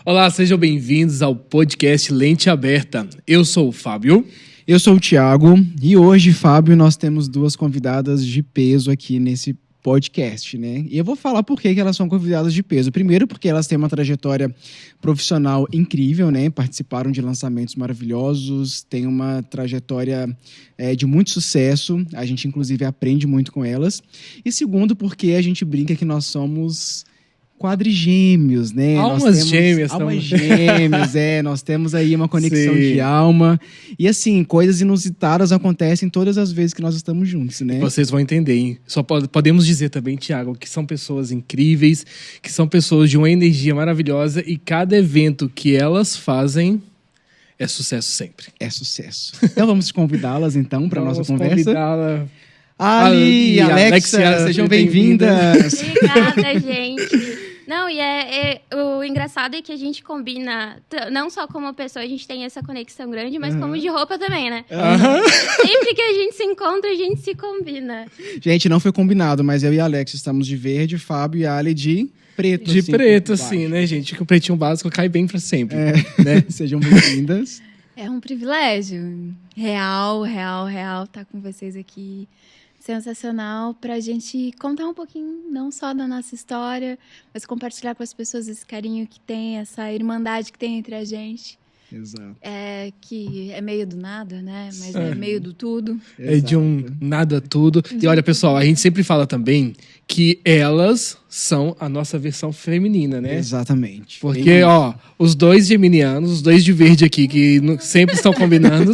Olá, sejam bem-vindos ao podcast Lente Aberta. Eu sou o Fábio. Eu sou o Thiago e hoje, Fábio, nós temos duas convidadas de peso aqui nesse podcast, né? E eu vou falar por que elas são convidadas de peso. Primeiro, porque elas têm uma trajetória profissional incrível, né? Participaram de lançamentos maravilhosos, têm uma trajetória de muito sucesso. A gente, inclusive, aprende muito com elas. E segundo, porque a gente brinca que nós somos quadrigêmeos, né? Almas gêmeas. Almas gêmeas, nós temos aí uma conexão de alma. E assim, coisas inusitadas acontecem todas as vezes que nós estamos juntos, né? Vocês vão entender, hein? Só podemos dizer também, Thiago, que são pessoas incríveis, que são pessoas de uma energia maravilhosa e cada evento que elas fazem é sucesso sempre. É sucesso. Então vamos convidá-las então para nossa conversa. Convidá-la. Ali e Alexia, sejam bem-vindas. Obrigada, gente. Não, e o engraçado é que a gente combina, não só como pessoa, a gente tem essa conexão grande, mas como de roupa também, né? Sempre que a gente se encontra, a gente se combina. Gente, não foi combinado, mas eu e a Alexia estamos de verde, Fábio e a Ali de preto. De assim, preto, assim, né, gente? Que o pretinho básico cai bem pra sempre. Né? Sejam bem-vindas. É um privilégio. Real estar com vocês aqui. Sensacional pra gente contar um pouquinho, não só da nossa história, mas compartilhar com as pessoas esse carinho que tem, essa irmandade que tem entre a gente. Exato. Que é meio do nada, né? Mas é meio do tudo. É de um nada tudo. E olha, pessoal, a gente sempre fala também que elas são a nossa versão feminina, né? Exatamente. Porque, os dois geminianos, os dois de verde aqui, que sempre estão combinando,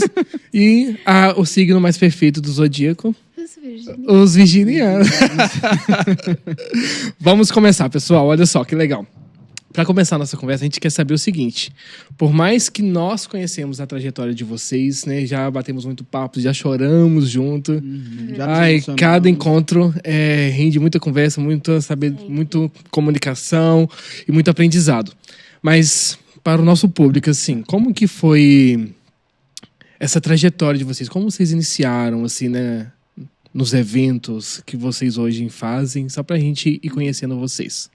e o signo mais perfeito do zodíaco, os virginianos. Vamos começar, pessoal. Olha só, que legal. Para começar a nossa conversa, a gente quer saber o seguinte. Por mais que nós conhecemos a trajetória de vocês, né? Já batemos muito papo, já choramos junto. Cada encontro rende muita conversa, muito comunicação e muito aprendizado. Mas para o nosso público, assim, como que foi essa trajetória de vocês? Como vocês iniciaram, assim, né? Nos eventos que vocês hoje fazem, só pra gente ir conhecendo vocês.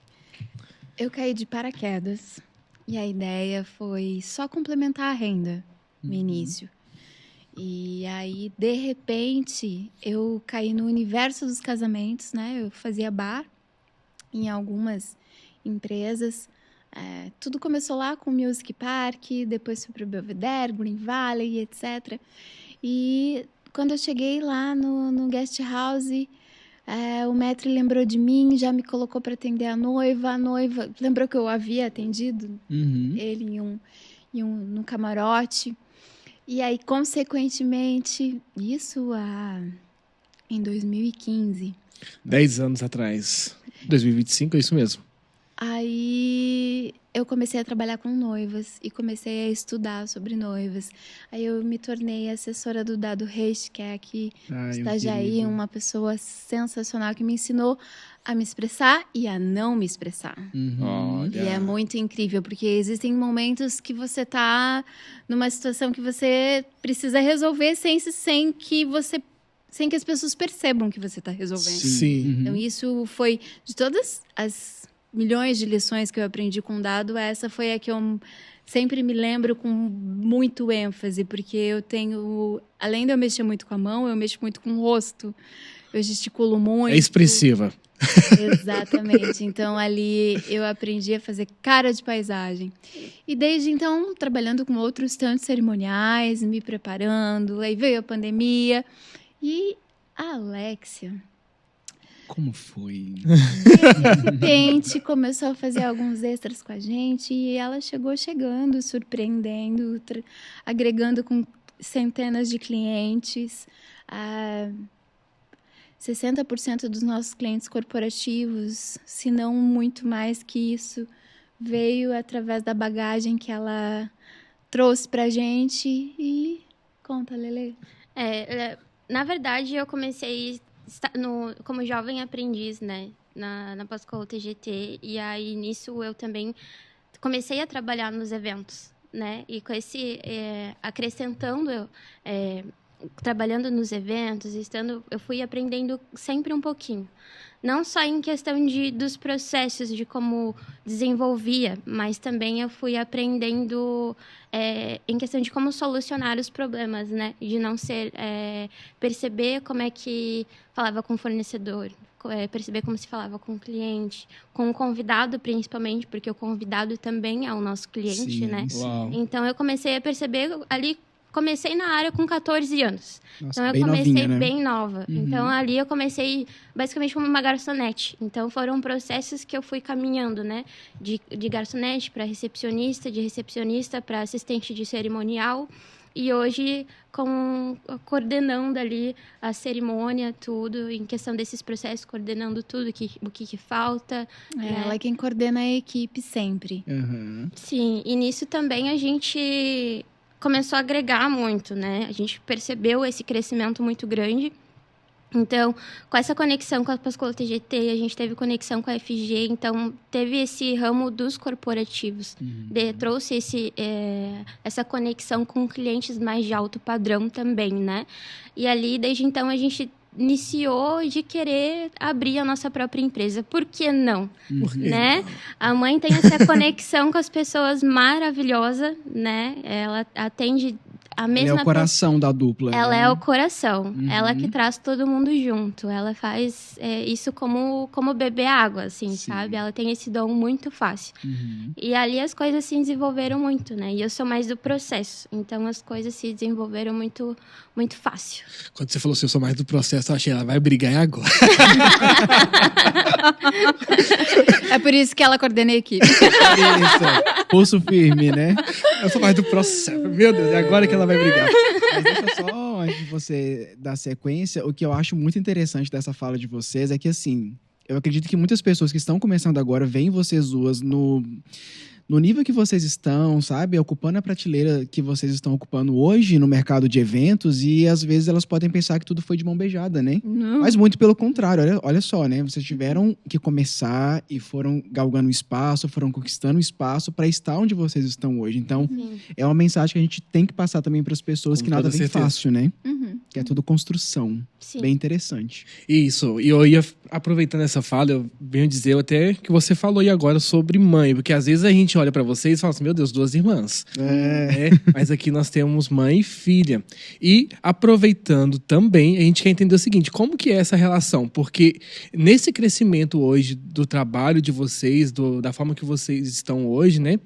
Eu caí de paraquedas e a ideia foi só complementar a renda no início. E aí, de repente, eu caí no universo dos casamentos, né? Eu fazia bar em algumas empresas. Tudo começou lá com o Music Park, depois fui para o Belvedere, Green Valley, etc. E quando eu cheguei lá no guest house, o maître lembrou de mim, já me colocou para atender a noiva. A noiva lembrou que eu havia atendido ele num camarote. E aí, consequentemente, isso em 2015. 10 anos atrás. 2025, é isso mesmo. Aí eu comecei a trabalhar com noivas e comecei a estudar sobre noivas. Aí eu me tornei assessora do Dado Reis, que é aqui Itajaí, uma pessoa sensacional que me ensinou a me expressar e a não me expressar. E é muito incrível, porque existem momentos que você está numa situação que você precisa resolver sem que as pessoas percebam que você está resolvendo. Sim. Então isso foi de todas as milhões de lições que eu aprendi com o Dado, essa foi a que eu sempre me lembro com muito ênfase, porque eu tenho, além de eu mexer muito com a mão, eu mexo muito com o rosto, eu gesticulo muito. É expressiva. Exatamente. Então, ali eu aprendi a fazer cara de paisagem. E desde então, trabalhando com outros tantos cerimoniais, me preparando, aí veio a pandemia. E a Alexia... Como foi? De repente, começou a fazer alguns extras com a gente e ela chegando, surpreendendo, agregando com centenas de clientes. 60% dos nossos clientes corporativos, se não muito mais que isso, veio através da bagagem que ela trouxe pra gente. E conta, Lelê. Na verdade, eu comecei como jovem aprendiz, né, na Pós-Col TGT, e aí nisso eu também comecei a trabalhar nos eventos, né, e com esse acrescentando trabalhando nos eventos, eu fui aprendendo sempre um pouquinho. Não só em questão dos processos, de como desenvolvia, mas também eu fui aprendendo em questão de como solucionar os problemas, né? De não perceber como é que falava com o fornecedor, perceber como se falava com o cliente, com o convidado principalmente, porque o convidado também é o nosso cliente, Sim, né? Uau. Então, eu comecei a perceber ali. Comecei na área com 14 anos. Nossa, Então, eu bem comecei novinha, né? bem nova. Uhum. Então, ali eu comecei basicamente como uma garçonete. Então, foram processos que eu fui caminhando, né? De garçonete para recepcionista, de recepcionista para assistente de cerimonial. E hoje, coordenando ali a cerimônia, tudo, em questão desses processos, coordenando tudo, o que falta. Né? Ela é quem coordena a equipe sempre. Uhum. Sim, e nisso também a gente começou a agregar muito, né? A gente percebeu esse crescimento muito grande. Então, com essa conexão com a Pascoal TGT, a gente teve conexão com a FG, então teve esse ramo dos corporativos. Trouxe essa conexão com clientes mais de alto padrão também, né? E ali, desde então, a gente iniciou de querer abrir a nossa própria empresa. Por que não? Né? A mãe tem essa conexão com as pessoas maravilhosa, né? Ela atende a mesma Ela é o coração da dupla. Ela né? é o coração. Ela que traz todo mundo junto. Ela faz isso como beber água, assim, Sim. sabe? Ela tem esse dom muito fácil. E ali as coisas se desenvolveram muito, né? E eu sou mais do processo. Então, as coisas se desenvolveram muito, muito fácil. Quando você falou assim, eu sou mais do processo, eu achei, ela vai brigar agora. É por isso que ela coordena a equipe. Isso, pulso firme, né? Eu sou mais do processo. Meu Deus, é agora que ela vai brigar. Mas deixa só, antes de você dar sequência, o que eu acho muito interessante dessa fala de vocês é que, assim, eu acredito que muitas pessoas que estão começando agora veem vocês duas no nível que vocês estão, sabe? Ocupando a prateleira que vocês estão ocupando hoje no mercado de eventos e, às vezes, elas podem pensar que tudo foi de mão beijada, né? Não. Mas muito pelo contrário, olha só, né? Vocês tiveram que começar e foram galgando espaço, foram conquistando espaço para estar onde vocês estão hoje. Então, Sim. é uma mensagem que a gente tem que passar também para as pessoas Com que nada toda vem certeza. fácil, né? Uhum. Que é tudo construção. Sim. Bem interessante. Isso, e eu ia, aproveitando essa fala, eu venho dizer até que você falou aí agora sobre mãe, porque às vezes a gente olha pra vocês e fala assim, meu Deus, 2 irmãs. Mas aqui nós temos mãe e filha. E aproveitando também, a gente quer entender o seguinte, como que é essa relação? Porque nesse crescimento hoje do trabalho de vocês, da forma que vocês estão hoje, né,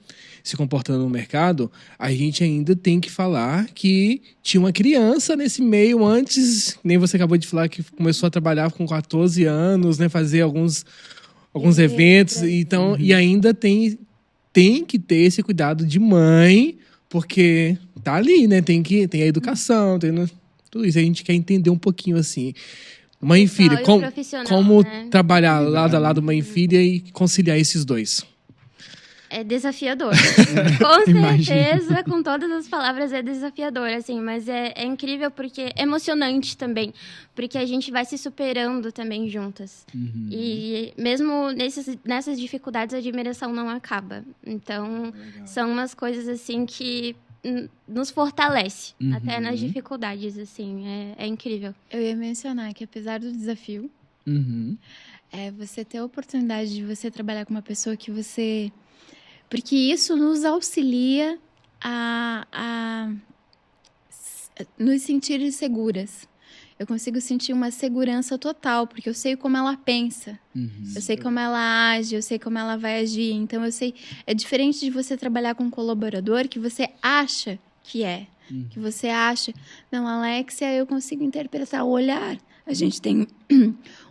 se comportando no mercado, a gente ainda tem que falar que tinha uma criança nesse meio antes, nem você acabou de falar que começou a trabalhar com 14 anos, né, fazer alguns eventos, então, e ainda tem que ter esse cuidado de mãe, porque tá ali, né, tem a educação, tem tudo isso, a gente quer entender um pouquinho assim. Mãe e filha, como né? trabalhar lado a lado mãe e filha e conciliar esses dois? É desafiador. Com certeza, com todas as palavras, é desafiador, assim, mas é incrível porque é emocionante também, porque a gente vai se superando também juntas. E mesmo nessas dificuldades, a admiração não acaba. Então, são umas coisas, assim, que nos fortalece, até nas dificuldades, assim, é incrível. Eu ia mencionar que, apesar do desafio, você ter a oportunidade de você trabalhar com uma pessoa que você... Porque isso nos auxilia a nos sentir seguras. Eu consigo sentir uma segurança total, porque eu sei como ela pensa. Eu sei como ela age, eu sei como ela vai agir. Então, eu sei... É diferente de você trabalhar com um colaborador que você acha que é. Que você acha... Não, Alexia, eu consigo interpretar o olhar. A gente tem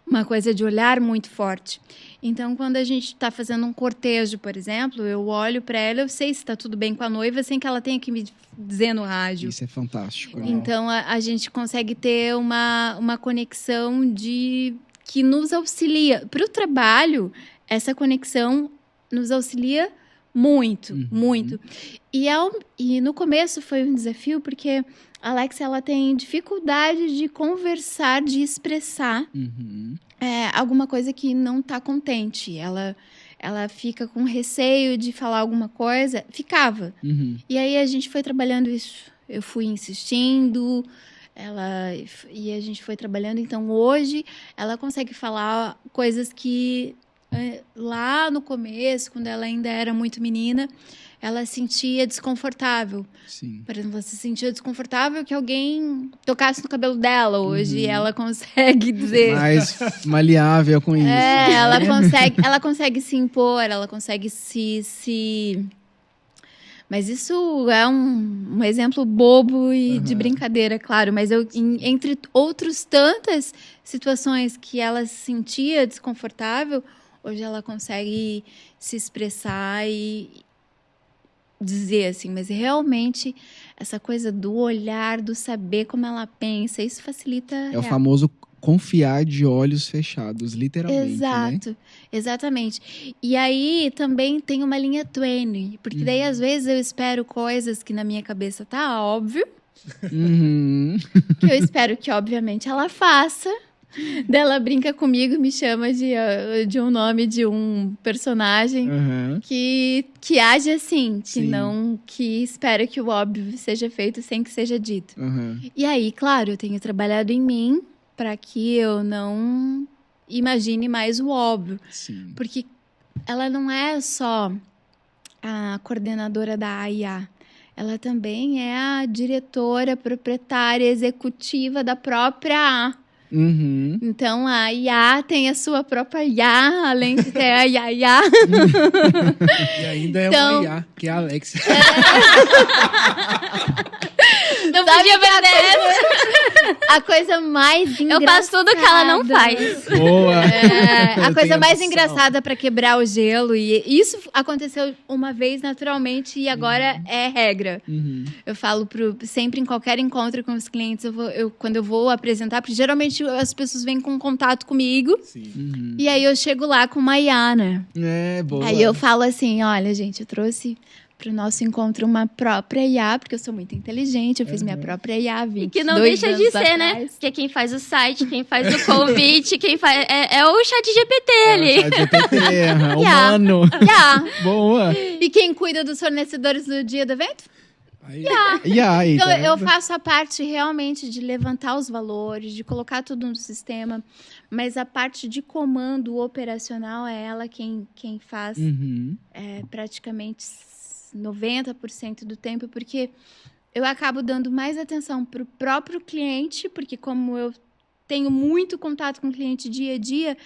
uma coisa de olhar muito forte. Então, quando a gente está fazendo um cortejo, por exemplo, eu olho para ela, eu sei se está tudo bem com a noiva, sem que ela tenha que me dizer no rádio. Isso é fantástico. Né? Então, a gente consegue ter uma conexão que nos auxilia. Para o trabalho, essa conexão nos auxilia muito, muito. E no começo foi um desafio, porque a Alexia, ela tem dificuldade de conversar, de expressar alguma coisa que não está contente. Ela fica com receio de falar alguma coisa. Ficava. E aí a gente foi trabalhando isso. Eu fui insistindo. E a gente foi trabalhando. Então, hoje, ela consegue falar coisas que lá no começo, quando ela ainda era muito menina, ela sentia desconfortável. Sim. Por exemplo, ela se sentia desconfortável que alguém tocasse no cabelo dela. Hoje ela consegue dizer... Mais maleável com isso. Ela consegue se impor, ela consegue se... Mas isso é um exemplo bobo e de brincadeira, claro. Mas entre outras tantas situações que ela se sentia desconfortável, hoje ela consegue se expressar e dizer assim, mas realmente essa coisa do olhar, do saber como ela pensa, isso facilita. É o famoso confiar de olhos fechados, literalmente. Exato, né? Exatamente. E aí também tem uma linha tênue, porque daí às vezes eu espero coisas que na minha cabeça tá óbvio, que eu espero que obviamente ela faça. Daí ela brinca comigo, me chama de um nome de um personagem que age assim, que espera que o óbvio seja feito sem que seja dito. E aí, claro, eu tenho trabalhado em mim para que eu não imagine mais o óbvio. Sim. Porque ela não é só a coordenadora da AIA, ela também é a diretora, proprietária, executiva da própria A. Então, a IA tem a sua própria IA, além de ter a IA. E ainda é uma IA, que é a Alexia. Não podia perder. A coisa mais engraçada... Eu faço tudo que ela não faz. Boa! A coisa mais engraçada para quebrar o gelo, e isso aconteceu uma vez naturalmente e agora é regra. Eu falo sempre em qualquer encontro com os clientes, quando eu vou apresentar, porque geralmente as pessoas vêm com contato comigo, e aí eu chego lá com uma IA, né? Boa. Aí eu falo assim, olha, gente, eu trouxe pro nosso encontro uma própria IA, porque eu sou muito inteligente, eu fiz minha própria IA, E que não deixa de ser, né? Porque quem faz o site, quem faz o convite, quem faz... É o chat GPT ali. O chat GPT, humano. Boa. E quem cuida dos fornecedores no dia do evento? Então, eu faço a parte realmente de levantar os valores, de colocar tudo no sistema, mas a parte de comando operacional é ela quem faz praticamente 90% do tempo, porque eu acabo dando mais atenção para o próprio cliente, porque como eu tenho muito contato com o cliente dia a dia,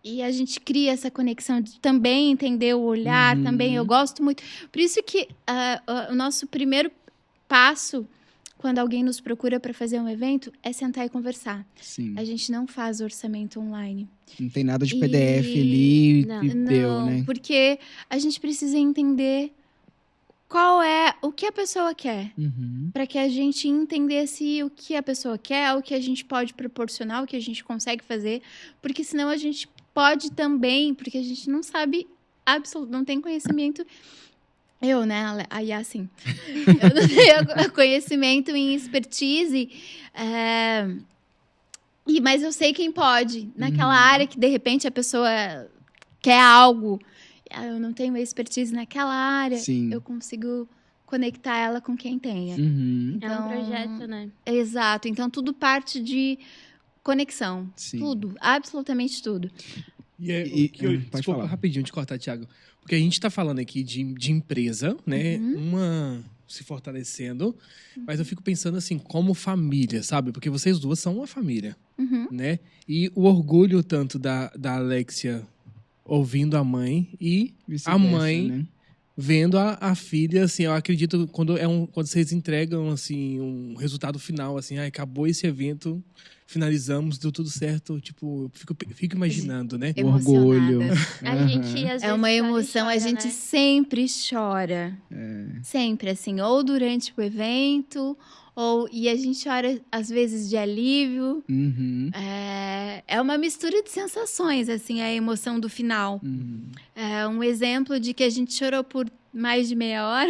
e a gente cria essa conexão de também entender o olhar, também eu gosto muito. Por isso que o nosso primeiro passo, quando alguém nos procura para fazer um evento, é sentar e conversar. Sim. A gente não faz orçamento online. Não tem nada de PDF ali e deu, né? Porque a gente precisa entender o que a pessoa quer. Para que a gente entendesse o que a pessoa quer, o que a gente pode proporcionar, o que a gente consegue fazer. Porque senão a gente pode também, porque a gente não sabe, não tem conhecimento... Eu, né? Aí, assim, eu não tenho conhecimento em expertise, mas eu sei quem pode. Naquela área que, de repente, a pessoa quer algo, eu não tenho expertise naquela área, eu consigo conectar ela com quem tenha. Então, é um projeto, né? Exato. Então, tudo parte de conexão. Sim. Tudo, absolutamente tudo. Desculpa, rapidinho de cortar, Thiago. Porque a gente está falando aqui de empresa, né? Uma se fortalecendo, mas eu fico pensando assim, como família, sabe? Porque vocês duas são uma família, né? E o orgulho tanto da Alexia ouvindo a mãe e a mãe, né, vendo a filha, assim, eu acredito quando vocês entregam assim um resultado final, assim, acabou esse evento, finalizamos, deu tudo certo, tipo, fico imaginando, né? O orgulho. A gente, às vezes, é uma emoção, chora, a gente né? sempre chora. Sempre, assim, ou durante o evento, e a gente chora, às vezes, de alívio. É uma mistura de sensações, assim, a emoção do final. Um exemplo de que a gente chorou por mais de meia hora,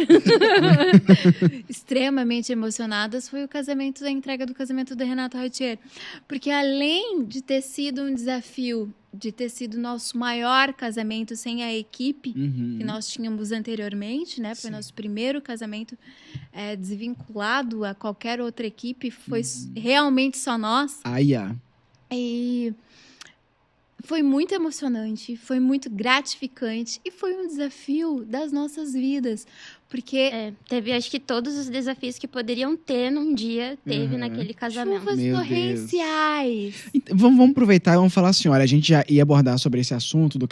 extremamente emocionadas, foi a entrega do casamento da Renata Routier. Porque além de ter sido um desafio de ter sido nosso maior casamento sem a equipe Uhum. que nós tínhamos anteriormente, né? Foi Sim. nosso primeiro casamento desvinculado a qualquer outra equipe. Foi realmente só nós. Aia. E foi muito emocionante, foi muito gratificante e foi um desafio das nossas vidas. Porque Teve, acho que todos os desafios que poderiam ter num dia, teve Uhum. naquele casamento. chuvas Meu torrenciais. Então, vamos aproveitar e vamos falar assim, olha, a gente já ia abordar sobre esse assunto do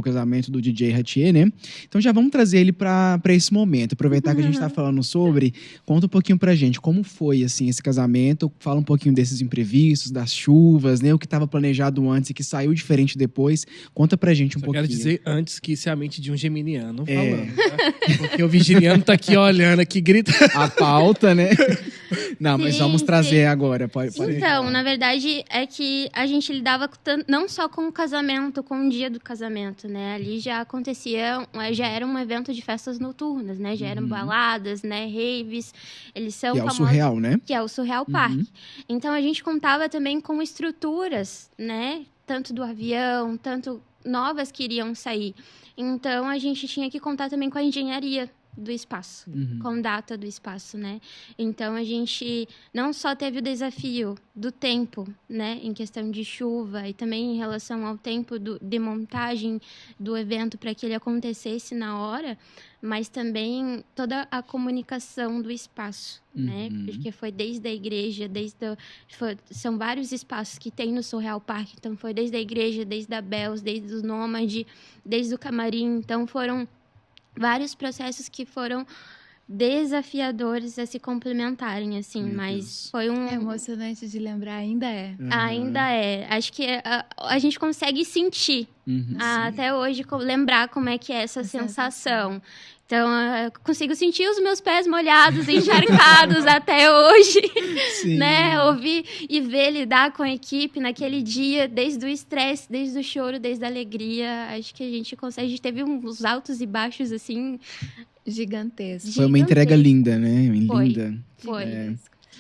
casamento do DJ Ratier, né? Então já vamos trazer ele pra esse momento. Aproveitar que a gente tá falando sobre, conta um pouquinho pra gente como foi, assim, esse casamento. Fala um pouquinho desses imprevistos, das chuvas, né? O que tava planejado antes e que saiu diferente depois. Conta pra gente um Só pouquinho. quero dizer antes que isso é a mente de um geminiano falando, tá? Porque o virginiano tá aqui olhando, aqui grita. A pauta, né? Não, mas Sim, vamos trazer sim. agora. Pode Então, na verdade, é que a gente lidava não só com o casamento, com o dia do casamento, né? Ali já acontecia, já era um evento de festas noturnas, né? Já eram baladas, né? Raves. Eles são que é o famosos. surreal, né? Que é o Surreal Park. Então, a gente contava também com estruturas, né? Tanto do avião, tanto novas que iriam sair. Então, a gente tinha que contar também com a engenharia do espaço, com data do espaço, né? Então, a gente não só teve o desafio do tempo, né? Em questão de chuva e também em relação ao tempo de montagem do evento para que ele acontecesse na hora, mas também toda a comunicação do espaço, né? Porque foi desde a igreja, são vários espaços que tem no Surreal Park, então foi desde a igreja, desde a Bells, desde o Nômade, desde o camarim, então foram vários processos que foram desafiadores a se complementarem, assim, Meu mas Deus. foi É emocionante de lembrar, ainda é. Ainda é. Acho que a gente consegue sentir até hoje, lembrar como é que é essa sensação. Então, eu consigo sentir os meus pés molhados, encharcados até hoje, Sim. né? Ouvir e ver lidar com a equipe naquele dia, desde o estresse, desde o choro, desde a alegria. Acho que a gente consegue. A gente teve uns altos e baixos, assim, Gigantesco. Foi uma entrega linda, né? Foi. Linda.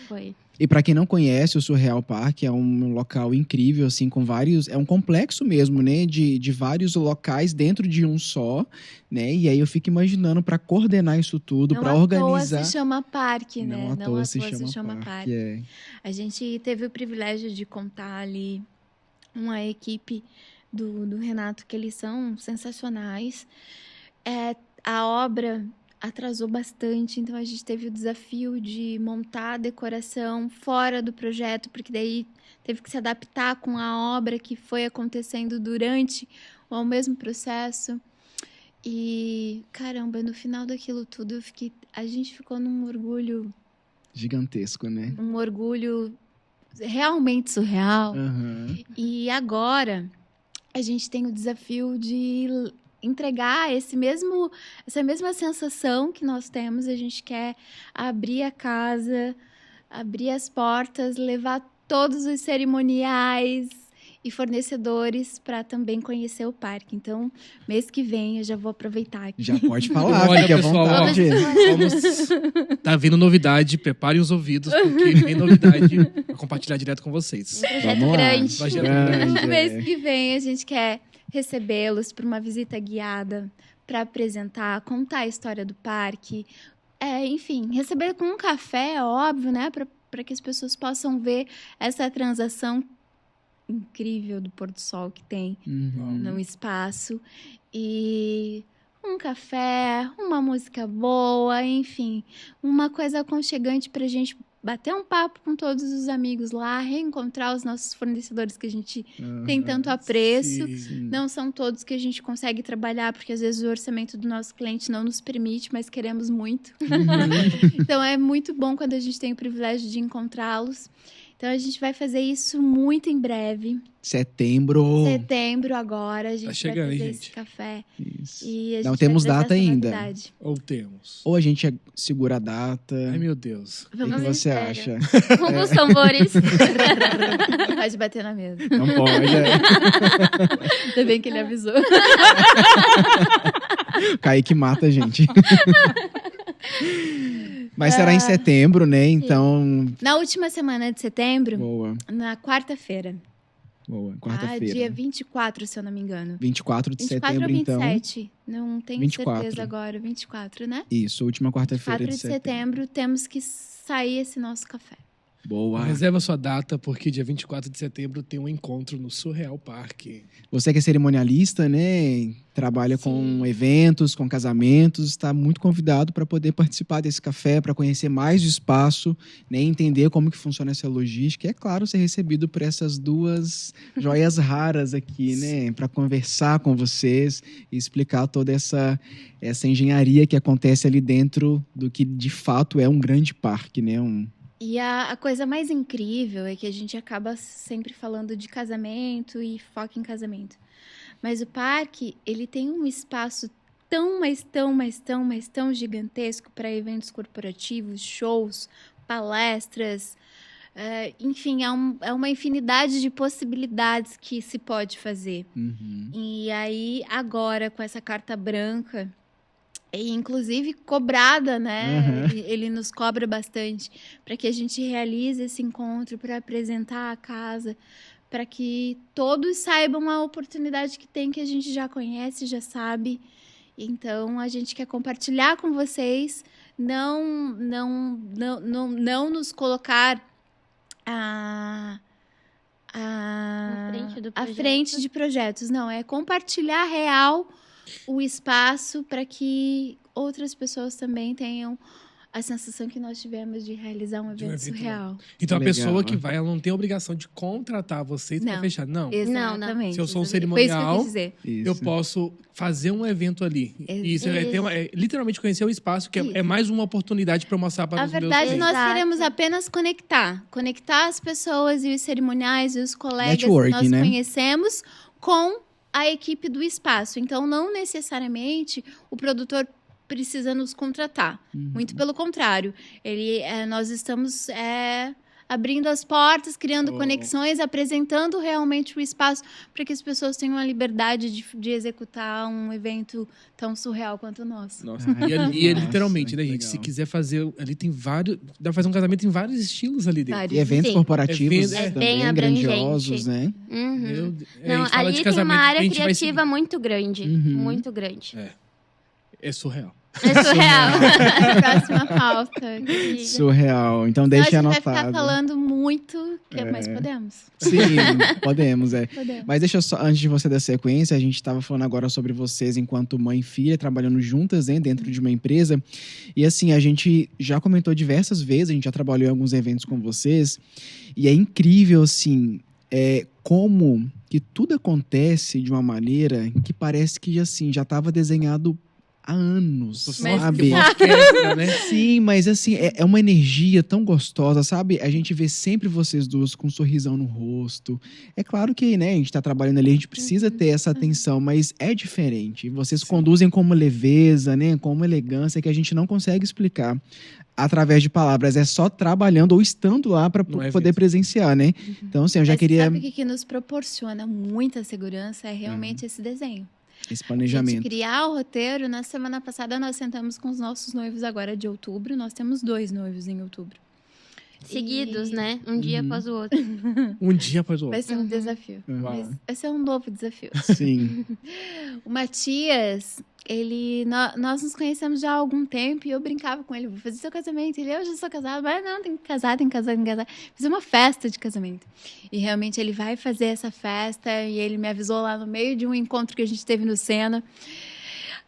Foi. E pra quem não conhece, o Surreal Park é um local incrível, assim, com vários... É um complexo mesmo, né? De vários locais dentro de um só, né? E aí eu fico imaginando pra coordenar isso tudo, pra organizar... Não à toa se chama parque, né? Não à toa se chama parque. É. A gente teve o privilégio de contar ali uma equipe do Renato, que eles são sensacionais. A obra atrasou bastante, então a gente teve o desafio de montar a decoração fora do projeto, porque daí teve que se adaptar com a obra que foi acontecendo durante o mesmo processo. E, caramba, no final daquilo tudo, a gente ficou num orgulho... Gigantesco, né? Um orgulho realmente surreal. E agora, a gente tem o desafio de entregar essa mesma sensação que nós temos. A gente quer abrir a casa, abrir as portas, levar todos os cerimoniais e fornecedores para também conhecer o parque. Então, mês que vem eu já vou aproveitar aqui. Já pode falar, Olha, fique à pessoal, vontade. Tá vindo novidade, preparem os ouvidos, porque vem novidade pra compartilhar direto com vocês. Projeto Vamos lá. grande. Projeto Grande, Mês que vem a gente quer recebê-los para uma visita guiada, para apresentar, contar a história do parque. Enfim, receber com um café, óbvio, né? Para que as pessoas possam ver essa transação incrível do pôr do sol que tem no espaço. E um café, uma música boa, enfim, uma coisa aconchegante pra gente bater um papo com todos os amigos lá, reencontrar os nossos fornecedores que a gente tem tanto apreço. Sim. Não são todos que a gente consegue trabalhar, porque às vezes o orçamento do nosso cliente não nos permite, mas queremos muito. Então é muito bom quando a gente tem o privilégio de encontrá-los. Então a gente vai fazer isso muito em breve. Setembro Agora, a gente chegando, vai fazer hein, esse gente? café. Isso. E a gente Não vai temos trazer data essa ainda. novidade. Ou temos. Ou a gente segura a data. Ai, meu Deus. O que Vamos em você sério. acha? Com os tambores. Pode bater na mesa. Não pode. Ainda bem que ele avisou. Kaique mata a gente. Mas será em setembro, né? Então, Na última semana de setembro, boa. na quarta-feira. Boa, quarta-feira. Dia 24, se eu não me engano. 24 de 24 setembro, ou então. 27? Não tenho 24. certeza agora. 24, né? Isso, última quarta-feira 4 de setembro, temos que sair esse nosso café. Boa. Reserva sua data, porque dia 24 de setembro tem um encontro no Surreal Parque. Você que é cerimonialista, né? Trabalha com eventos, com casamentos, está muito convidado para poder participar desse café, para conhecer mais o espaço, né? Entender como que funciona essa logística. E, é claro, ser recebido por essas duas joias raras aqui, né? Para conversar com vocês e explicar toda essa engenharia que acontece ali dentro do que de fato é um grande parque, né? E a coisa mais incrível é que a gente acaba sempre falando de casamento e foca em casamento. Mas o parque, ele tem um espaço tão gigantesco para eventos corporativos, shows, palestras, enfim, é uma infinidade de possibilidades que se pode fazer. Uhum. E aí, agora, com essa carta branca, e inclusive cobrada, né? Uhum. Ele nos cobra bastante para que a gente realize esse encontro, para apresentar a casa, para que todos saibam a oportunidade que tem, que a gente já conhece, já sabe. Então, a gente quer compartilhar com vocês, não nos colocar à frente de projetos. Não, é compartilhar real o espaço para que outras pessoas também tenham a sensação que nós tivemos de realizar um evento surreal. Então, Legal. a pessoa que vai, ela não tem a obrigação de contratar vocês para fechar. Não. Exatamente. Se eu sou um Foi isso que eu cerimonial, quis dizer. eu posso fazer um evento ali. E isso literalmente conhecer o espaço, que é mais uma oportunidade para eu mostrar para os meus verdade, clientes. nós queremos apenas conectar as pessoas e os cerimoniais e os colegas Networking, que nós né? conhecemos com a equipe do espaço. Então, não necessariamente o produtor precisa nos contratar. Muito pelo contrário. Nós estamos abrindo as portas, criando conexões, apresentando realmente o espaço para que as pessoas tenham a liberdade de executar um evento tão surreal quanto o nosso. Nossa. E literalmente, né, gente? Legal. Se quiser fazer... Ali tem vários... Dá pra fazer um casamento em vários estilos ali dentro. E eventos corporativos É também bem grandiosos, né? Meu Deus. Não, A gente fala ali de tem uma casamento, a área gente vai criativa muito grande. Muito grande. É surreal. É surreal. Próxima pauta. Surreal. Então deixe Nós anotado. vai ficar falando muito, mas podemos. Sim, podemos. Podemos. Mas deixa eu só, antes de você dar sequência, a gente estava falando agora sobre vocês enquanto mãe e filha, trabalhando juntas, né, dentro de uma empresa. E assim, a gente já comentou diversas vezes, a gente já trabalhou em alguns eventos com vocês, e é incrível, assim, como que tudo acontece de uma maneira que parece que, assim, já estava desenhado há anos, sabe? Né? Sim, mas assim, é uma energia tão gostosa, sabe? A gente vê sempre vocês duas com um sorrisão no rosto. É claro que, né, a gente tá trabalhando ali, a gente precisa ter essa atenção, mas é diferente. Vocês conduzem com uma leveza, né, com uma elegância que a gente não consegue explicar através de palavras. É só trabalhando ou estando lá para poder presenciar, né? Então, assim, eu já queria... Sabe o que nos proporciona muita segurança? É realmente esse desenho. Esse A planejamento. gente criar o roteiro. Na semana passada, nós sentamos com os nossos noivos agora de outubro. Nós temos 2 noivos em outubro. Seguidos, né? Um dia após o outro. Um dia após o outro. Vai ser um desafio. Uau. Vai ser um novo desafio. Sim. O Matias, nós nos conhecemos já há algum tempo e eu brincava com ele, vou fazer seu casamento. Eu já sou casado, mas não, tem que casar. Fiz uma festa de casamento. E realmente ele vai fazer essa festa e ele me avisou lá no meio de um encontro que a gente teve no Sena.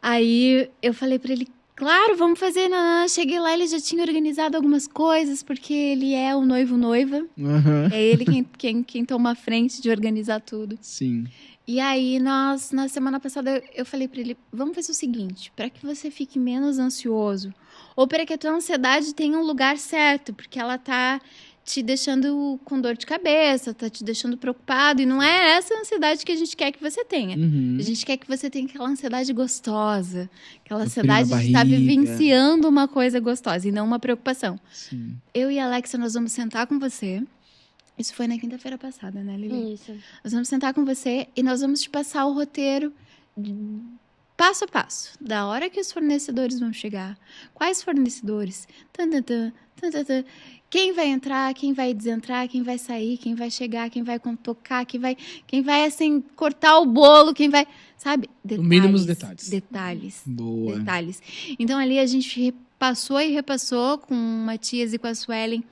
Aí eu falei pra ele, claro, vamos fazer. Não. Cheguei lá, ele já tinha organizado algumas coisas, porque ele é o noivo-noiva. Uhum. É ele quem toma a frente de organizar tudo. Sim. E aí, na semana passada, eu falei pra ele, vamos fazer o seguinte, para que você fique menos ansioso, ou para que a tua ansiedade tenha um lugar certo, porque ela tá te deixando com dor de cabeça, tá te deixando preocupado, e não é essa ansiedade que a gente quer que você tenha. Uhum. A gente quer que você tenha aquela ansiedade gostosa, aquela Um frio na ansiedade de estar barriga. vivenciando uma coisa gostosa, e não uma preocupação. Sim. Eu e a Alexa, nós vamos sentar com você. Isso foi na quinta-feira passada, né, Lili? Isso. Nós vamos sentar com você e nós vamos te passar o roteiro passo a passo, da hora que os fornecedores vão chegar, quais fornecedores, quem vai entrar, quem vai desentrar, quem vai sair, quem vai chegar, quem vai tocar, quem vai assim, cortar o bolo, quem vai, sabe? Detalhes. Mínimos detalhes. Detalhes. Boa. Detalhes. Então, ali a gente passou e repassou com o Matias e com a Suelen,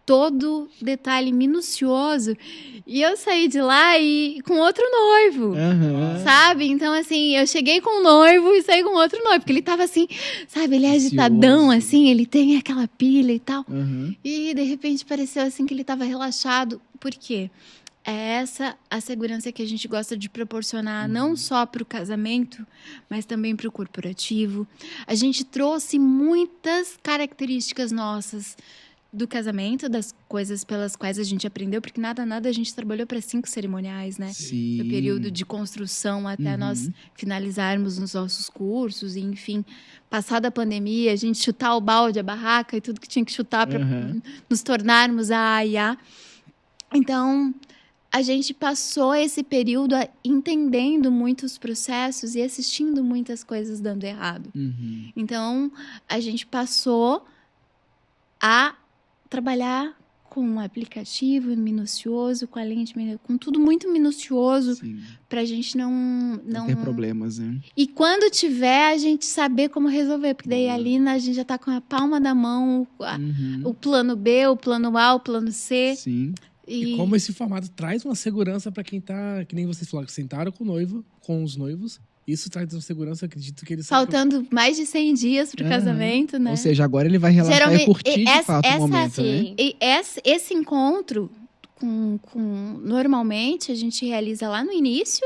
todo detalhe minucioso. E eu saí de lá com outro noivo. Sabe? Então, assim, eu cheguei com um noivo e saí com outro noivo. Porque ele tava assim, sabe? Ele é agitadão, assim. Ele tem aquela pilha e tal. E, de repente, pareceu assim que ele tava relaxado. Por quê? É essa a segurança que a gente gosta de proporcionar, não só para o casamento, mas também para o corporativo. A gente trouxe muitas características nossas do casamento, das coisas pelas quais a gente aprendeu, porque nada a gente trabalhou para 5 cerimoniais, né? Sim. No período de construção até nós finalizarmos os nossos cursos, e enfim, passada a pandemia, a gente chutar o balde, a barraca e tudo que tinha que chutar para nos tornarmos a AIA. Então, a gente passou esse período entendendo muitos processos e assistindo muitas coisas dando errado. Então, a gente passou a trabalhar com um aplicativo minucioso, com a lente, com tudo muito minucioso, pra gente não ter problemas, né? E quando tiver, a gente saber como resolver, porque daí ali a gente já tá com a palma da mão, o plano B, o plano A, o plano C. Sim. E como esse formato traz uma segurança para quem tá, que nem vocês falaram, que sentaram com os noivos. Isso traz uma segurança, acredito que eles... Faltando mais de 100 dias pro casamento, né? Ou seja, agora ele vai relaxar e curtir de fato o momento, né? E esse encontro, normalmente, a gente realiza lá no início,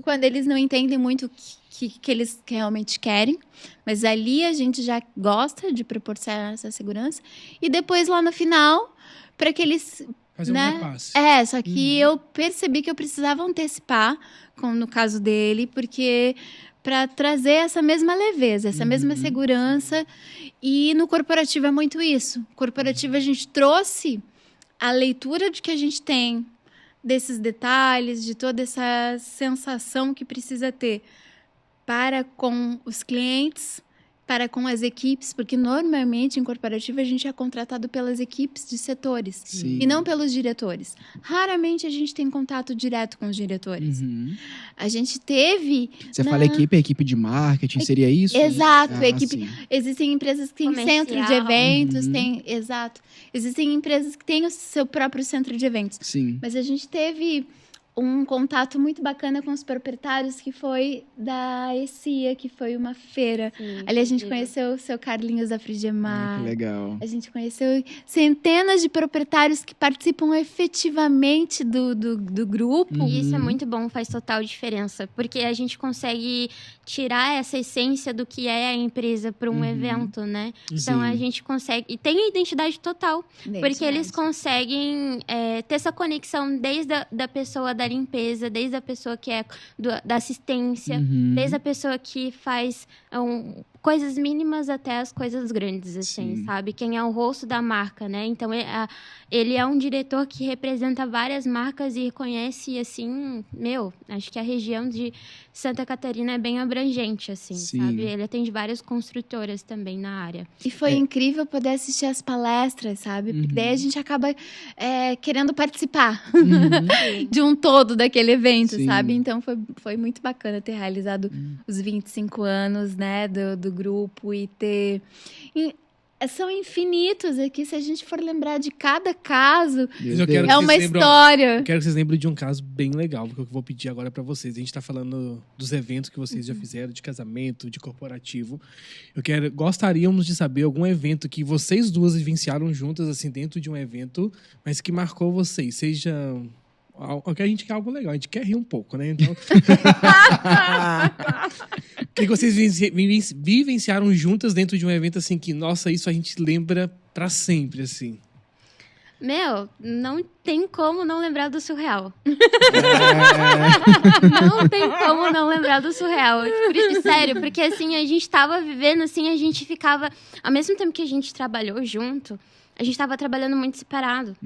quando eles não entendem muito o que eles realmente querem. Mas ali a gente já gosta de proporcionar essa segurança. E depois, lá no final, para que eles... Fazer um repasse. Só que eu percebi que eu precisava antecipar, como no caso dele, porque para trazer essa mesma leveza, essa mesma segurança. E no corporativo é muito isso. No corporativo a gente trouxe a leitura de que a gente tem desses detalhes, de toda essa sensação que precisa ter para com os clientes, para com as equipes, porque normalmente em corporativo a gente é contratado pelas equipes de setores e não pelos diretores. Raramente a gente tem contato direto com os diretores. A gente teve... Você fala equipe, a equipe de marketing, seria isso? Exato. Existem empresas que têm centro de eventos, existem empresas que têm o seu próprio centro de eventos. Sim. Mas a gente teve um contato muito bacana com os proprietários, que foi da ECIA, que foi uma feira. Ali a gente conheceu o seu Carlinhos da Frigemar. Que legal. A gente conheceu centenas de proprietários que participam efetivamente do grupo. E isso é muito bom, faz total diferença. Porque a gente consegue tirar essa essência do que é a empresa para um evento, né? Então a gente consegue... E tem a identidade total. Porque eles conseguem ter essa conexão desde a pessoa da limpeza, desde a pessoa que é da assistência, desde a pessoa que faz coisas mínimas até as coisas grandes, assim, sabe? Quem é o rosto da marca, né? Então, ele é um diretor que representa várias marcas e conhece, assim, acho que a região de Santa Catarina é bem abrangente, assim, sabe? Ele atende várias construtoras também na área. E foi incrível poder assistir as palestras, sabe? Porque daí a gente acaba querendo participar de um todo daquele evento, sabe? Então, foi muito bacana ter realizado os 25 anos, né, do grupo e ter... São infinitos aqui, se a gente for lembrar de cada caso, é uma história. Eu quero que vocês lembrem de um caso bem legal, porque eu vou pedir agora pra vocês. A gente tá falando dos eventos que vocês já fizeram, de casamento, de corporativo. Gostaríamos de saber algum evento que vocês duas vivenciaram juntas, assim, dentro de um evento, mas que marcou vocês, seja... Porque a gente quer algo legal, a gente quer rir um pouco, né? Então... O que vocês vivenciaram juntas dentro de um evento, assim, que, nossa, isso a gente lembra pra sempre, assim? Não tem como não lembrar do surreal. Não tem como não lembrar do surreal. Sério, porque, assim, a gente tava vivendo, assim, a gente ficava... Ao mesmo tempo que a gente trabalhou junto... a gente estava trabalhando muito separado.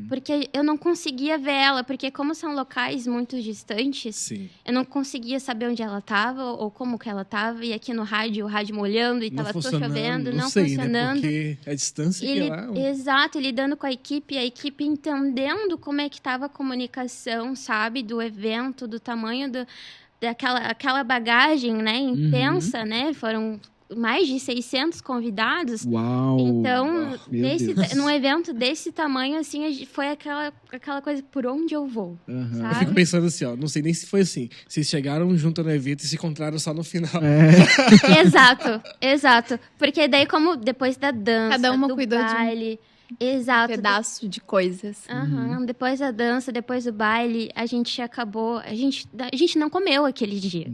Porque eu não conseguia ver ela, porque como são locais muito distantes, Sim. eu não conseguia saber onde ela estava ou como que ela estava. E aqui no rádio, o rádio molhando e Não estava funcionando, chovendo, não sei, funcionando. Né? Porque a distância que lá... Exato, lidando com a equipe entendendo como é que estava a comunicação, sabe? Do evento, do tamanho daquela bagagem, né? Intensa, né? Foram mais de 600 convidados. Uau! Então, Deus. num evento desse tamanho, assim, foi aquela coisa, por onde eu vou, sabe? Eu fico pensando assim, ó, não sei nem se foi assim. Vocês chegaram junto no evento e se encontraram só no final. Exato. Porque daí, como depois da dança, Cada uma do cuidou baile... Exato. pedaço de coisas. Depois da dança, depois do baile, a gente acabou... A gente não comeu aquele dia.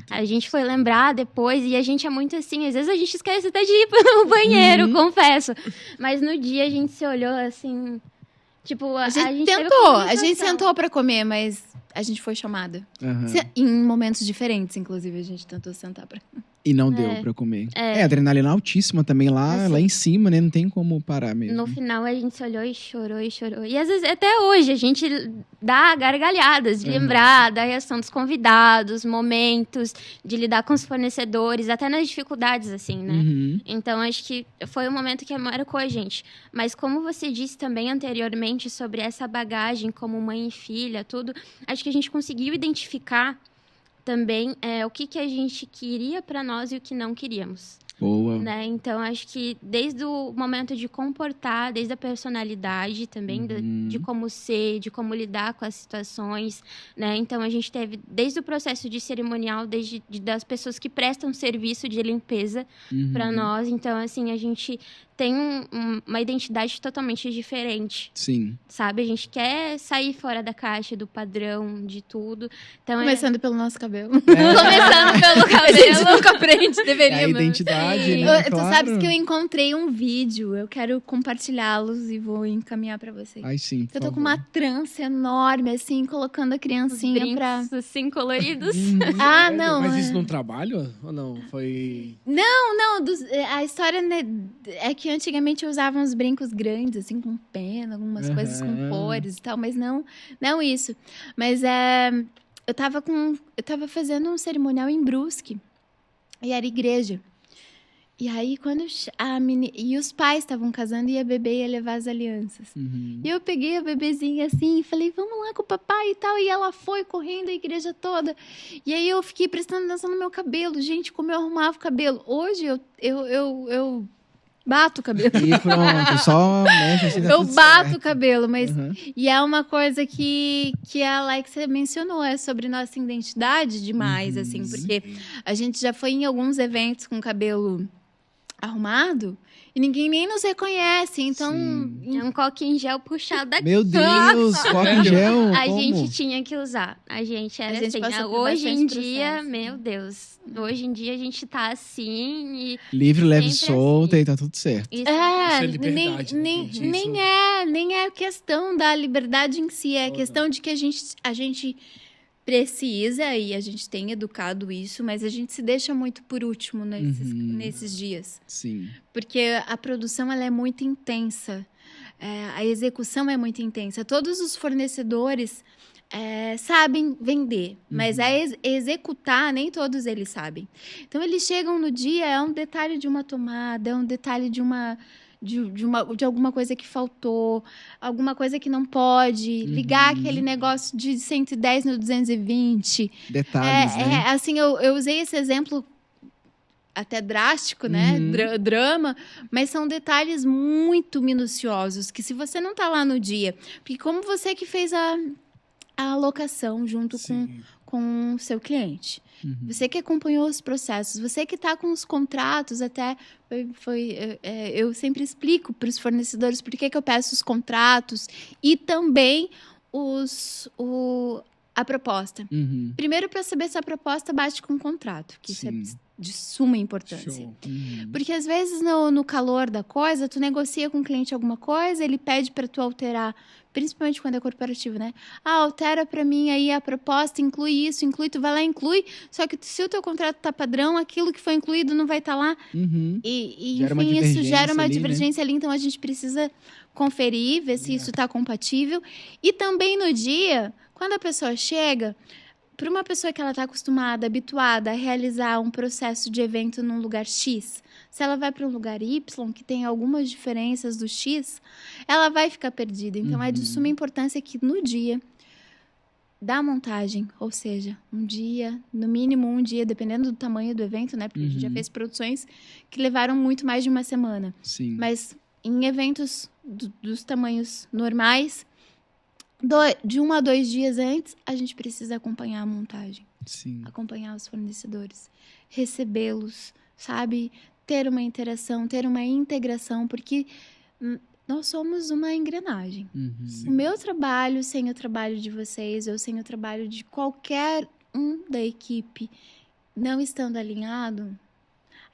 A gente foi lembrar depois e a gente é muito assim... Às vezes a gente esquece até de ir pro banheiro, confesso. Mas no dia a gente se olhou assim... Tipo, A gente teve tentou, uma a gente conversação. sentou pra comer, mas a gente foi chamada. Em momentos diferentes, inclusive, a gente tentou sentar pra... E não deu pra comer. Adrenalina altíssima também lá em cima, né? Não tem como parar mesmo. No final, a gente se olhou e chorou. E às vezes, até hoje, a gente dá gargalhadas de lembrar da reação dos convidados, momentos, de lidar com os fornecedores, até nas dificuldades, assim, né? Então, acho que foi um momento que marcou a gente. Mas como você disse também anteriormente sobre essa bagagem como mãe e filha, tudo, acho que a gente conseguiu identificar também o que a gente queria para nós e o que não queríamos. Boa. Né? Então, acho que desde o momento de comportar, desde a personalidade também, de como ser, de como lidar com as situações, né? Então, a gente teve desde o processo de cerimonial, das pessoas que prestam serviço de limpeza para nós. Então, assim, a gente tem uma identidade totalmente diferente. Sim. Sabe? A gente quer sair fora da caixa, do padrão, de tudo. Então, Começando pelo nosso cabelo. Começando pelo cabelo. A gente nunca aprende, deveria. É a identidade, né? Tu Claro. sabes que eu encontrei um vídeo, eu quero compartilhá-los e vou encaminhar pra vocês. Ai, sim. Eu tô com uma trança enorme, assim, colocando a criancinha pra... assim, coloridos. Ah, não. Mas isso não trabalha? Ou não? Foi... Não, a história né, é que antigamente eu usava uns brincos grandes, assim, com pena, algumas coisas com cores e tal, mas não isso. Mas eu tava fazendo um cerimonial em Brusque, e era igreja. E aí, quando e os pais estavam casando e a bebê ia levar as alianças. E eu peguei a bebezinha assim e falei, vamos lá com o papai e tal. E ela foi correndo a igreja toda. E aí eu fiquei prestando atenção no meu cabelo. Gente, como eu arrumava o cabelo. Hoje eu bato o cabelo. E pronto, só mexe assim, tá Eu tudo bato certo. o cabelo, mas... E é uma coisa que a Alexia mencionou, é sobre nossa identidade demais, assim. Porque a gente já foi em alguns eventos com cabelo arrumado e ninguém nem nos reconhece, então... É um coquinho em gel puxado daqui. Meu Deus, coca em gel, A como? gente tinha que usar. A gente era assim. passou por Hoje em bastante dia, processo. meu Deus. Hoje em dia a gente tá assim e... Livre, leve, sempre solta assim. e tá tudo certo. Isso Isso é liberdade, nem é questão da liberdade em si, é questão de que a gente precisa e a gente tem educado isso, mas a gente se deixa muito por último nesses dias. Sim. Porque a produção ela é muito intensa, a execução é muito intensa. Todos os fornecedores sabem vender, mas executar nem todos eles sabem. Então eles chegam no dia, é um detalhe de uma tomada, é um detalhe de alguma coisa que faltou, alguma coisa que não pode, ligar aquele negócio de 110 no 220. Detalhes, né? Assim, eu usei esse exemplo até drástico, né? Drama, mas são detalhes muito minuciosos, que se você não tá lá no dia, porque como você que fez a alocação junto com o seu cliente. Você que acompanhou os processos, você que está com os contratos, até eu sempre explico para os fornecedores por que eu peço os contratos e também a proposta. Primeiro, para saber se a proposta bate com o contrato, que isso é de suma importância. Show. Porque às vezes no calor da coisa, tu negocia com o cliente alguma coisa, ele pede para tu alterar, principalmente quando é corporativo, né? Altera para mim aí a proposta, inclui isso, inclui, tu vai lá e inclui, só que se o teu contrato tá padrão, aquilo que foi incluído não vai estar lá. E Gera uma enfim, isso gera divergência uma ali, né? divergência ali, então a gente precisa conferir, ver se isso tá compatível. E também no dia, quando a pessoa chega, para uma pessoa que ela está acostumada, habituada a realizar um processo de evento num lugar X, se ela vai para um lugar Y, que tem algumas diferenças do X, ela vai ficar perdida. Então, é de suma importância que no dia da montagem, ou seja, um dia, no mínimo um dia, dependendo do tamanho do evento, né? Porque a gente já fez produções que levaram muito mais de uma semana. Sim. Mas em eventos dos tamanhos normais, de 1 a 2 dias antes, a gente precisa acompanhar a montagem, Sim. acompanhar os fornecedores, recebê-los, sabe? Ter uma interação, ter uma integração, porque nós somos uma engrenagem. O meu trabalho sem o trabalho de vocês, ou sem o trabalho de qualquer um da equipe, não estando alinhado,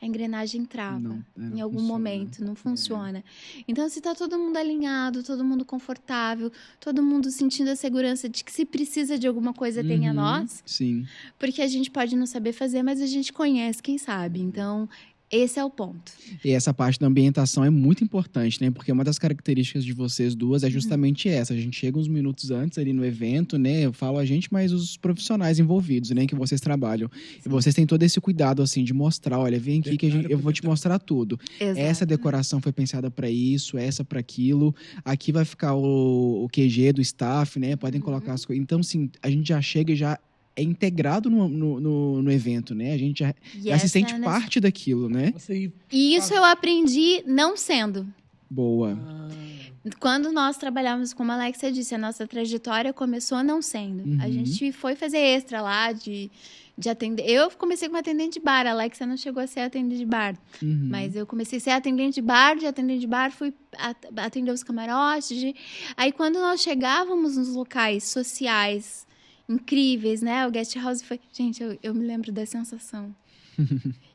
a engrenagem trava em algum momento, não funciona. Então, se está todo mundo alinhado, todo mundo confortável, todo mundo sentindo a segurança de que se precisa de alguma coisa, tem a nós. Sim. Porque a gente pode não saber fazer, mas a gente conhece quem sabe. Então, esse é o ponto. E essa parte da ambientação é muito importante, né? Porque uma das características de vocês duas é justamente essa. A gente chega uns minutos antes ali no evento, né? Eu falo a gente, mas os profissionais envolvidos, né? Que vocês trabalham. E vocês têm todo esse cuidado, assim, de mostrar. Olha, vem aqui que eu vou te mostrar tudo. Exato. Essa decoração foi pensada para isso, essa para aquilo. Aqui vai ficar o QG do staff, né? Podem colocar as coisas. Então, assim, a gente já chega e já é integrado no evento, né? A gente já se sente parte daquilo, né? E isso eu aprendi não sendo. Boa. Quando nós trabalhávamos, como a Alexia disse, a nossa trajetória começou não sendo. A gente foi fazer extra lá de atender. Eu comecei como atendente de bar, a Alexia não chegou a ser atendente de bar. Mas eu comecei a ser atendente de bar, fui atender os camarotes. Aí quando nós chegávamos nos locais sociais incríveis, né? O guest house foi... Gente, eu me lembro da sensação.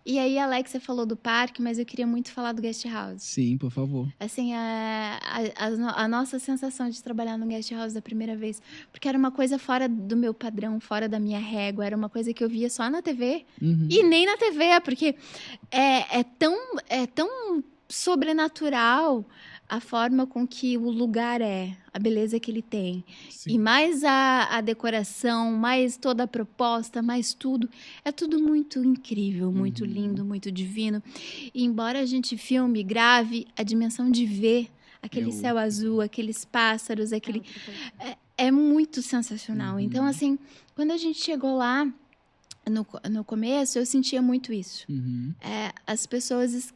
E aí a Alexia falou do parque, mas eu queria muito falar do guest house. Sim, por favor. Assim, a nossa sensação de trabalhar no guest house da primeira vez, porque era uma coisa fora do meu padrão, fora da minha régua, era uma coisa que eu via só na TV. E nem na TV, porque é tão sobrenatural a forma com que o lugar a beleza que ele tem. Sim. E mais a decoração, mais toda a proposta, mais tudo. É tudo muito incrível, muito lindo, muito divino. E embora a gente filme, grave, a dimensão de ver aquele céu azul, aqueles pássaros, é muito sensacional. Então, assim, quando a gente chegou lá, no começo, eu sentia muito isso. As pessoas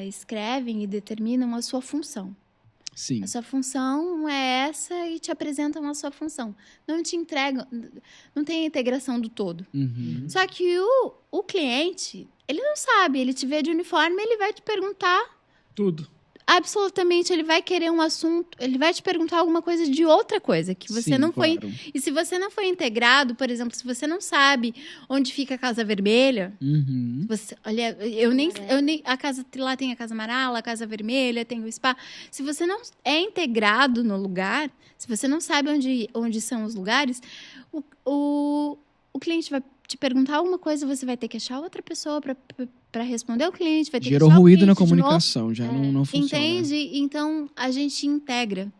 escrevem e determinam a sua função. Sim. A sua função é essa e te apresentam a sua função. Não te entregam, não tem a integração do todo. Só que o cliente, ele não sabe, ele te vê de uniforme, ele vai te perguntar tudo. Absolutamente, ele vai querer um assunto, ele vai te perguntar alguma coisa de outra coisa que você não foi. E se você não foi integrado, por exemplo, se você não sabe onde fica a Casa Vermelha, olha, eu nem a casa lá tem a Casa Amarela, a Casa Vermelha, tem o spa. Se você não é integrado no lugar, se você não sabe onde são os lugares, o cliente vai te perguntar alguma coisa, você vai ter que achar outra pessoa para responder ao cliente, vai ter Gerou que achar ruído na comunicação, já não funciona. Entende? Então, a gente integra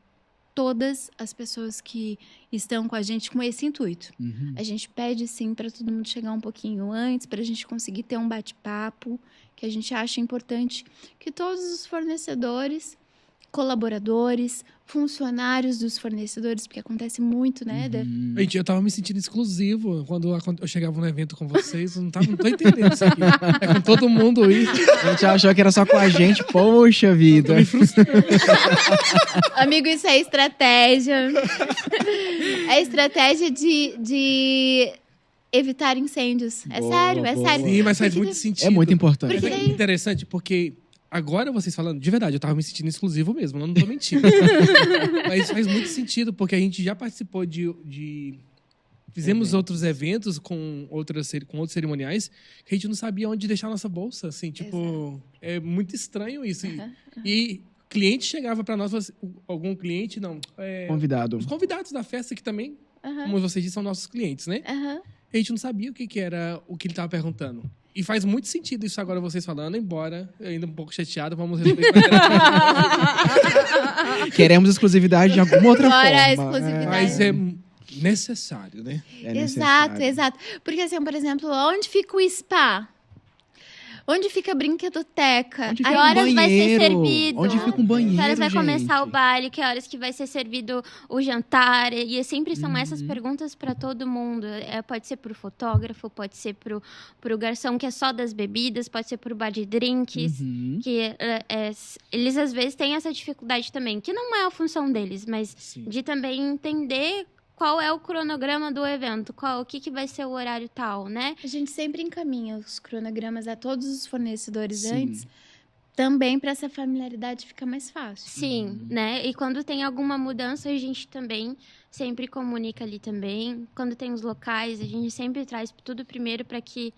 todas as pessoas que estão com a gente com esse intuito. A gente pede, sim, para todo mundo chegar um pouquinho antes, para a gente conseguir ter um bate-papo, que a gente acha importante que todos os fornecedores, colaboradores, funcionários dos fornecedores, porque acontece muito, né? Gente, eu tava me sentindo exclusivo quando eu chegava no evento com vocês. Eu não tô entendendo isso aqui. É com todo mundo isso. A gente achou que era só com a gente. Poxa vida. Amigo, isso é estratégia. É estratégia de evitar incêndios. É sério. Sim, mas faz muito sentido. É muito importante. Porque é interessante, porque... Agora vocês falando, de verdade, eu tava me sentindo exclusivo mesmo, não tô mentindo. Mas faz muito sentido, porque a gente já participou de Fizemos outros eventos com outros cerimoniais que a gente não sabia onde deixar a nossa bolsa, assim, tipo, é muito estranho isso. E cliente chegava para nós, algum cliente, não, Convidado. os convidados da festa que também, como vocês disseram, são nossos clientes, né? A gente não sabia o que era o que ele estava perguntando. E faz muito sentido isso agora vocês falando, embora eu ainda um pouco chateado, vamos resolver. Queremos exclusividade de alguma outra Fora a forma. exclusividade. Mas é necessário, né? É necessário. Exato. Porque, assim, por exemplo, onde fica o spa? Onde fica a brinquedoteca? Onde Que fica horas um vai ser banheiro? servido? Onde fica um banheiro, Que horas vai começar gente? o baile? Que horas que vai ser servido o jantar? E sempre são essas perguntas para todo mundo. Pode ser pro fotógrafo, pode ser pro garçom que é só das bebidas, pode ser pro bar de drinks. Que eles às vezes têm essa dificuldade também, que não é a função deles, mas Sim. de também entender qual é o cronograma do evento, o que vai ser o horário tal, né? A gente sempre encaminha os cronogramas a todos os fornecedores Sim. antes, também para essa familiaridade ficar mais fácil. Sim, né? E quando tem alguma mudança, a gente também sempre comunica ali também. Quando tem os locais, a gente sempre traz tudo primeiro para que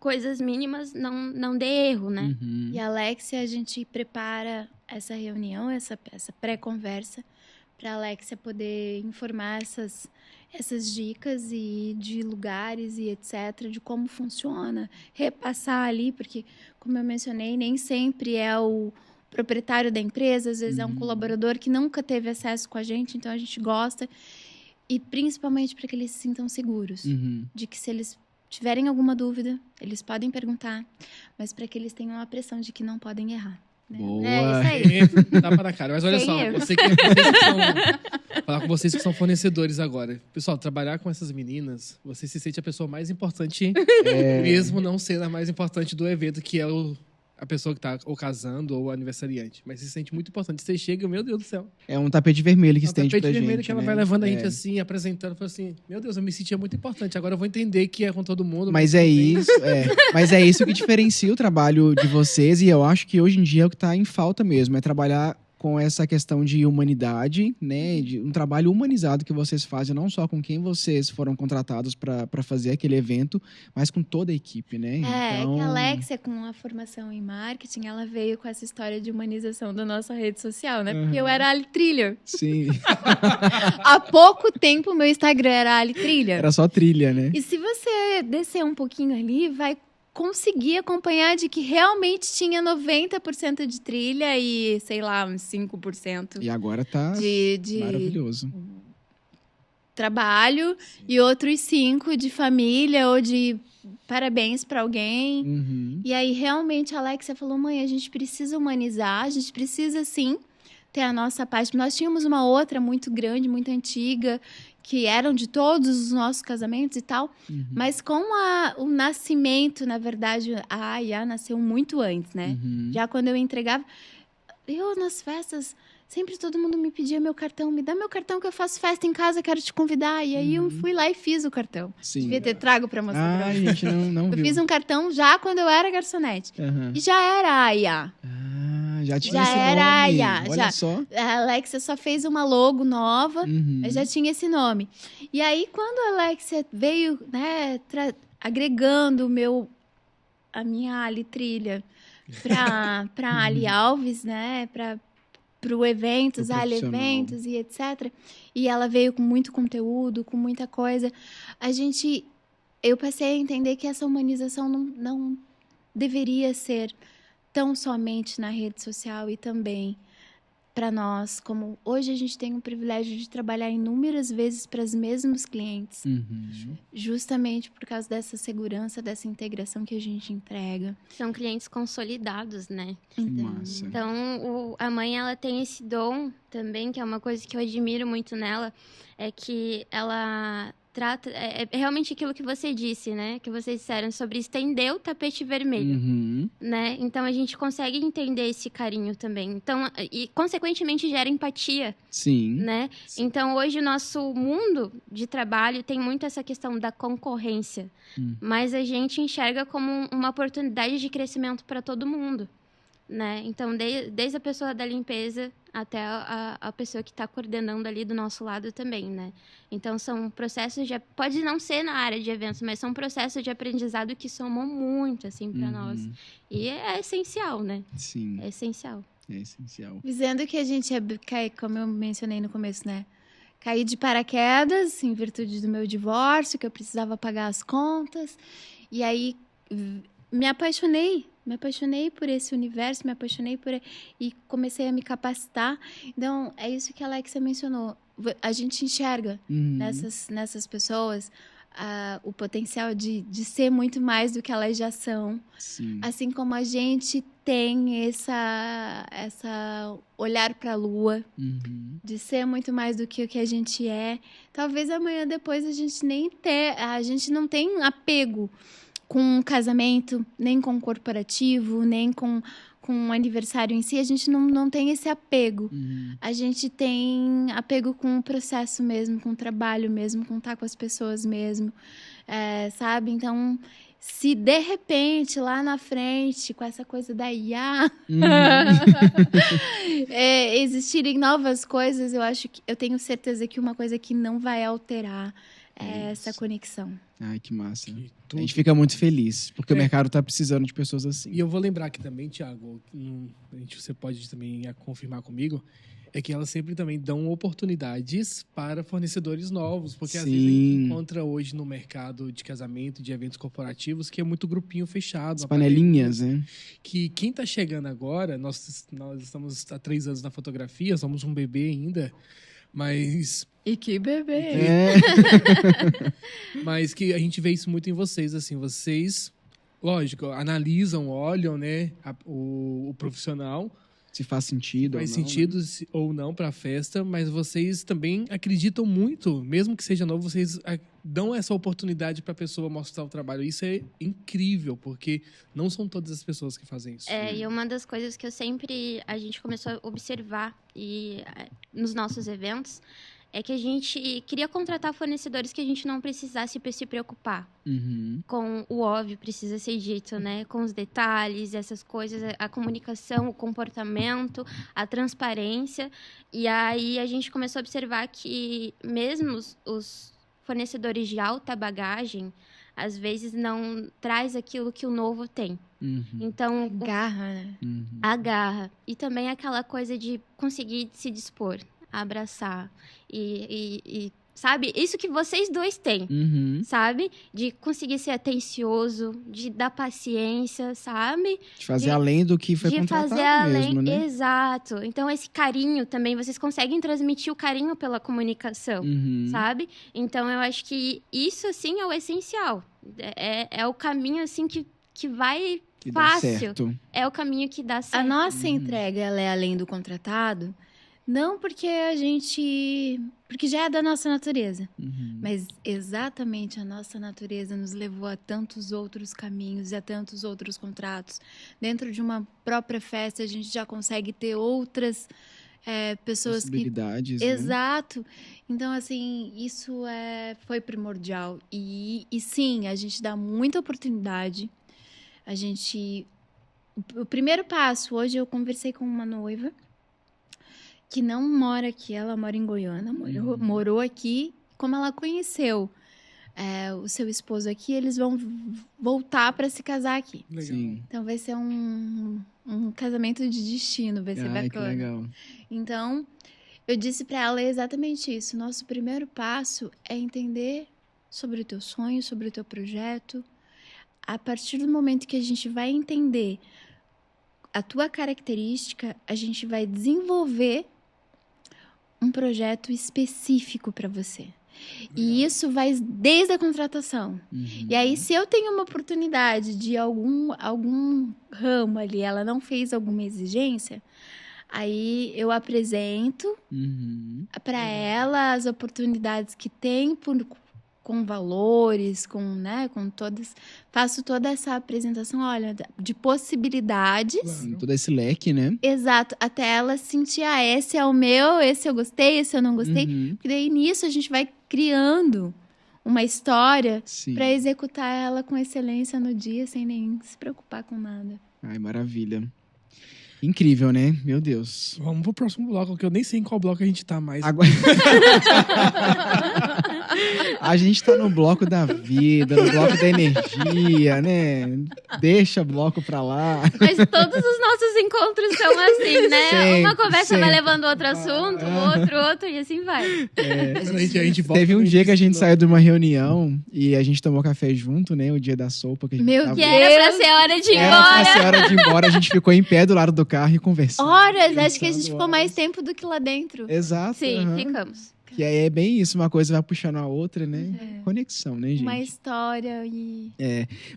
coisas mínimas não dê erro, né? E a Alexia, a gente prepara essa reunião, essa pré-conversa, para a Alexia poder informar essas dicas e de lugares e etc, de como funciona, repassar ali, porque, como eu mencionei, nem sempre é o proprietário da empresa, às vezes é um colaborador que nunca teve acesso com a gente, então a gente gosta, e principalmente para que eles se sintam seguros, de que se eles tiverem alguma dúvida, eles podem perguntar, mas para que eles tenham a pressão de que não podem errar. Boa. É isso aí. Dá para cara. Mas olha Sem só, erro. falar com vocês que são fornecedores agora. Pessoal, trabalhar com essas meninas, você se sente a pessoa mais importante, mesmo não sendo a mais importante do evento, que é a pessoa que tá ou casando ou aniversariante. Mas se sente muito importante. Você chega, meu Deus do céu. É um tapete vermelho que É um estende tapete pra vermelho gente, que ela né? vai levando a gente assim, apresentando. Fala assim, meu Deus, eu me sentia muito importante. Agora eu vou entender que é com todo mundo. Mas é isso, mas é isso que diferencia o trabalho de vocês, e eu acho que hoje em dia é o que está em falta mesmo, é trabalhar com essa questão de humanidade, né, de um trabalho humanizado que vocês fazem, não só com quem vocês foram contratados para fazer aquele evento, mas com toda a equipe, né? Que a Alexia, com a formação em marketing, ela veio com essa história de humanização da nossa rede social, né? Porque eu era Ali Thriller. Sim, Há pouco tempo, o meu Instagram era Ali Thriller. era só trilha, né? E se você descer um pouquinho ali, vai conseguir acompanhar de que realmente tinha 90% de trilha e, sei lá, uns 5% E agora tá de maravilhoso. trabalho e outros 5% de família ou de parabéns para alguém. E aí, realmente, a Alexia falou, mãe, a gente precisa humanizar, a gente precisa, sim, ter a nossa parte. Nós tínhamos uma outra muito grande, muito antiga, que eram de todos os nossos casamentos e tal. Mas com o nascimento, na verdade, a Aya nasceu muito antes, né? Já quando eu entregava... Eu, nas festas, sempre todo mundo me pedia meu cartão. Me dá meu cartão que eu faço festa em casa, quero te convidar. E aí eu fui lá e fiz o cartão. Sim. Devia ter trago pra mostrar pra Ah, a vocês. gente não Eu viu. fiz um cartão já quando eu era garçonete. E já era a Aya. Já tinha Já esse era a nome. Aya, Olha já. só. A Alexia só fez uma logo nova, mas já tinha esse nome. E aí, quando a Alexia veio, né, agregando a minha Ali Trilha para Ali Alves, né, para o eventos, Pro Ali profissional. Eventos e etc. E ela veio com muito conteúdo, com muita coisa. Eu passei a entender que essa humanização não deveria ser tão somente na rede social e também para nós, como hoje a gente tem o privilégio de trabalhar inúmeras vezes para os mesmos clientes, justamente por causa dessa segurança, dessa integração que a gente entrega. São clientes consolidados, né? Massa. Então, a mãe, ela tem esse dom também, que é uma coisa que eu admiro muito nela, é que ela trata... É realmente aquilo que você disse, né? Que vocês disseram sobre estender o tapete vermelho, né? Então, a gente consegue entender esse carinho também. Então, e, consequentemente, gera empatia, Sim. né? Então, hoje, o nosso mundo de trabalho tem muito essa questão da concorrência. Mas a gente enxerga como uma oportunidade de crescimento para todo mundo. né? Então, desde a pessoa da limpeza até a pessoa que está coordenando ali do nosso lado também, né? Então, são processos pode não ser na área de eventos, mas são processos de aprendizado que somam muito, assim, para nós. E é essencial, né? Sim. É essencial. É essencial. Dizendo que a gente cai, como eu mencionei no começo, né? Caí de paraquedas em virtude do meu divórcio, que eu precisava pagar as contas. E aí me apaixonei por esse universo, me apaixonei e comecei a me capacitar. Então, é isso que a Alexia mencionou. A gente enxerga nessas pessoas o potencial de ser muito mais do que elas já são. Sim. Assim como a gente tem essa olhar para a lua, de ser muito mais do que o que a gente é. Talvez amanhã depois a gente não tem apego com um casamento, nem com um corporativo, nem com um aniversário em si, a gente não tem esse apego. A gente tem apego com o processo mesmo, com o trabalho mesmo, com estar com as pessoas mesmo, sabe? Então, se de repente, lá na frente, com essa coisa da IA, existirem novas coisas, eu tenho certeza que uma coisa que não vai alterar é essa conexão. Ai, que massa. A gente fica muito feliz, porque o mercado está precisando de pessoas assim. E eu vou lembrar aqui também, Thiago, você pode também confirmar comigo, é que elas sempre também dão oportunidades para fornecedores novos, porque às vezes a gente encontra hoje no mercado de casamento, de eventos corporativos, que é muito grupinho fechado. As panelinhas, né? Que quem está chegando agora, nós estamos há 3 anos na fotografia, somos um bebê ainda, mas... E que bebê! Mas que a gente vê isso muito em vocês, assim, vocês, lógico, analisam, olham, né, o profissional. Se faz sentido faz ou não. sentido, né? Ou não para a festa, mas vocês também acreditam muito, mesmo que seja novo, vocês dão essa oportunidade para a pessoa mostrar o trabalho. Isso é incrível, porque não são todas as pessoas que fazem isso. E uma das coisas que a gente começou a observar nos nossos eventos, é que a gente queria contratar fornecedores que a gente não precisasse se preocupar com o óbvio, precisa ser dito, né? Com os detalhes, essas coisas, a comunicação, o comportamento, a transparência. E aí a gente começou a observar que mesmo os fornecedores de alta bagagem, às vezes não traz aquilo que o novo tem. Então, garra, né? A garra. E também aquela coisa de conseguir se dispor, abraçar e sabe? Isso que vocês dois têm, sabe? De conseguir ser atencioso, de dar paciência, sabe? De fazer além do que foi contratado mesmo, né? Exato. Então, esse carinho também, vocês conseguem transmitir o carinho pela comunicação, sabe? Então, eu acho que isso, assim, é o essencial. É o caminho, assim, que vai que fácil. Dá certo. É o caminho que dá certo. A nossa entrega, ela é além do contratado, não porque porque já é da nossa natureza, mas exatamente a nossa natureza nos levou a tantos outros caminhos e a tantos outros contratos. Dentro de uma própria festa, a gente já consegue ter outras pessoas possibilidades, né? Exato. Então, assim, isso foi primordial. E sim, a gente dá muita oportunidade. O primeiro passo, hoje eu conversei com uma noiva que não mora aqui, ela mora em Goiânia, morou aqui. Como ela conheceu o seu esposo aqui, eles vão voltar para se casar aqui. Sim. Então vai ser um casamento de destino, vai ser bacana. Que legal. Então, eu disse para ela exatamente isso. Nosso primeiro passo é entender sobre o teu sonho, sobre o teu projeto. A partir do momento que a gente vai entender a tua característica, a gente vai desenvolver um projeto específico para você. E isso vai desde a contratação. E aí, se eu tenho uma oportunidade de algum ramo ali, ela não fez alguma exigência, aí eu apresento para ela as oportunidades que tem com valores, com todas... Faço toda essa apresentação, olha, de possibilidades. Claro. Todo esse leque, né? Exato. Até ela sentir, esse é o meu, esse eu gostei, esse eu não gostei. Porque daí, nisso, a gente vai criando uma história para executar ela com excelência no dia, sem nem se preocupar com nada. Ai, maravilha. Incrível, né? Meu Deus. Vamos pro próximo bloco, que eu nem sei em qual bloco a gente tá mais. Agora... A gente tá no bloco da vida, no bloco da energia, né? Deixa o bloco pra lá. Mas todos os nossos encontros são assim, né? Sempre, Uma conversa sempre. vai levando outro assunto, outro, e assim vai. A gente volta Teve um no dia que a gente início, saiu de uma reunião e a gente tomou café junto, né? O dia da sopa que a gente Meu tava... Que era pra ser hora de ir Era pra embora. ser hora de ir embora, a gente ficou em pé do lado do carro e conversando. Horas, acho que a gente Pensando ficou mais horas. tempo do que lá dentro. Exato. Sim, aham. ficamos. Que aí é bem isso, uma coisa vai puxando a outra, né? Conexão, né, gente? Uma história e...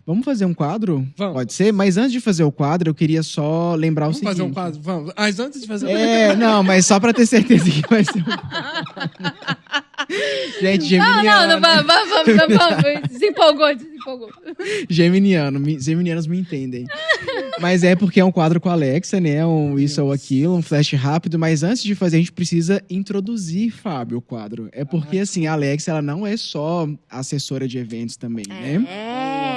Vamos fazer um quadro? Vamos. Pode ser? Mas antes de fazer o quadro, eu queria só lembrar Vamos o seguinte. fazer um quadro? Vamos. Mas antes de fazer Não, mas só pra ter certeza que vai ser Gente, geminiano. Vamos. Desempolgou. Geminianos me entendem. Mas é porque é um quadro com a Alexa, né? Um isso ou aquilo, um flash rápido. Mas antes de fazer, a gente precisa introduzir, Fábio, o quadro. É porque, assim, a Alexa, ela não é só assessora de eventos também, né?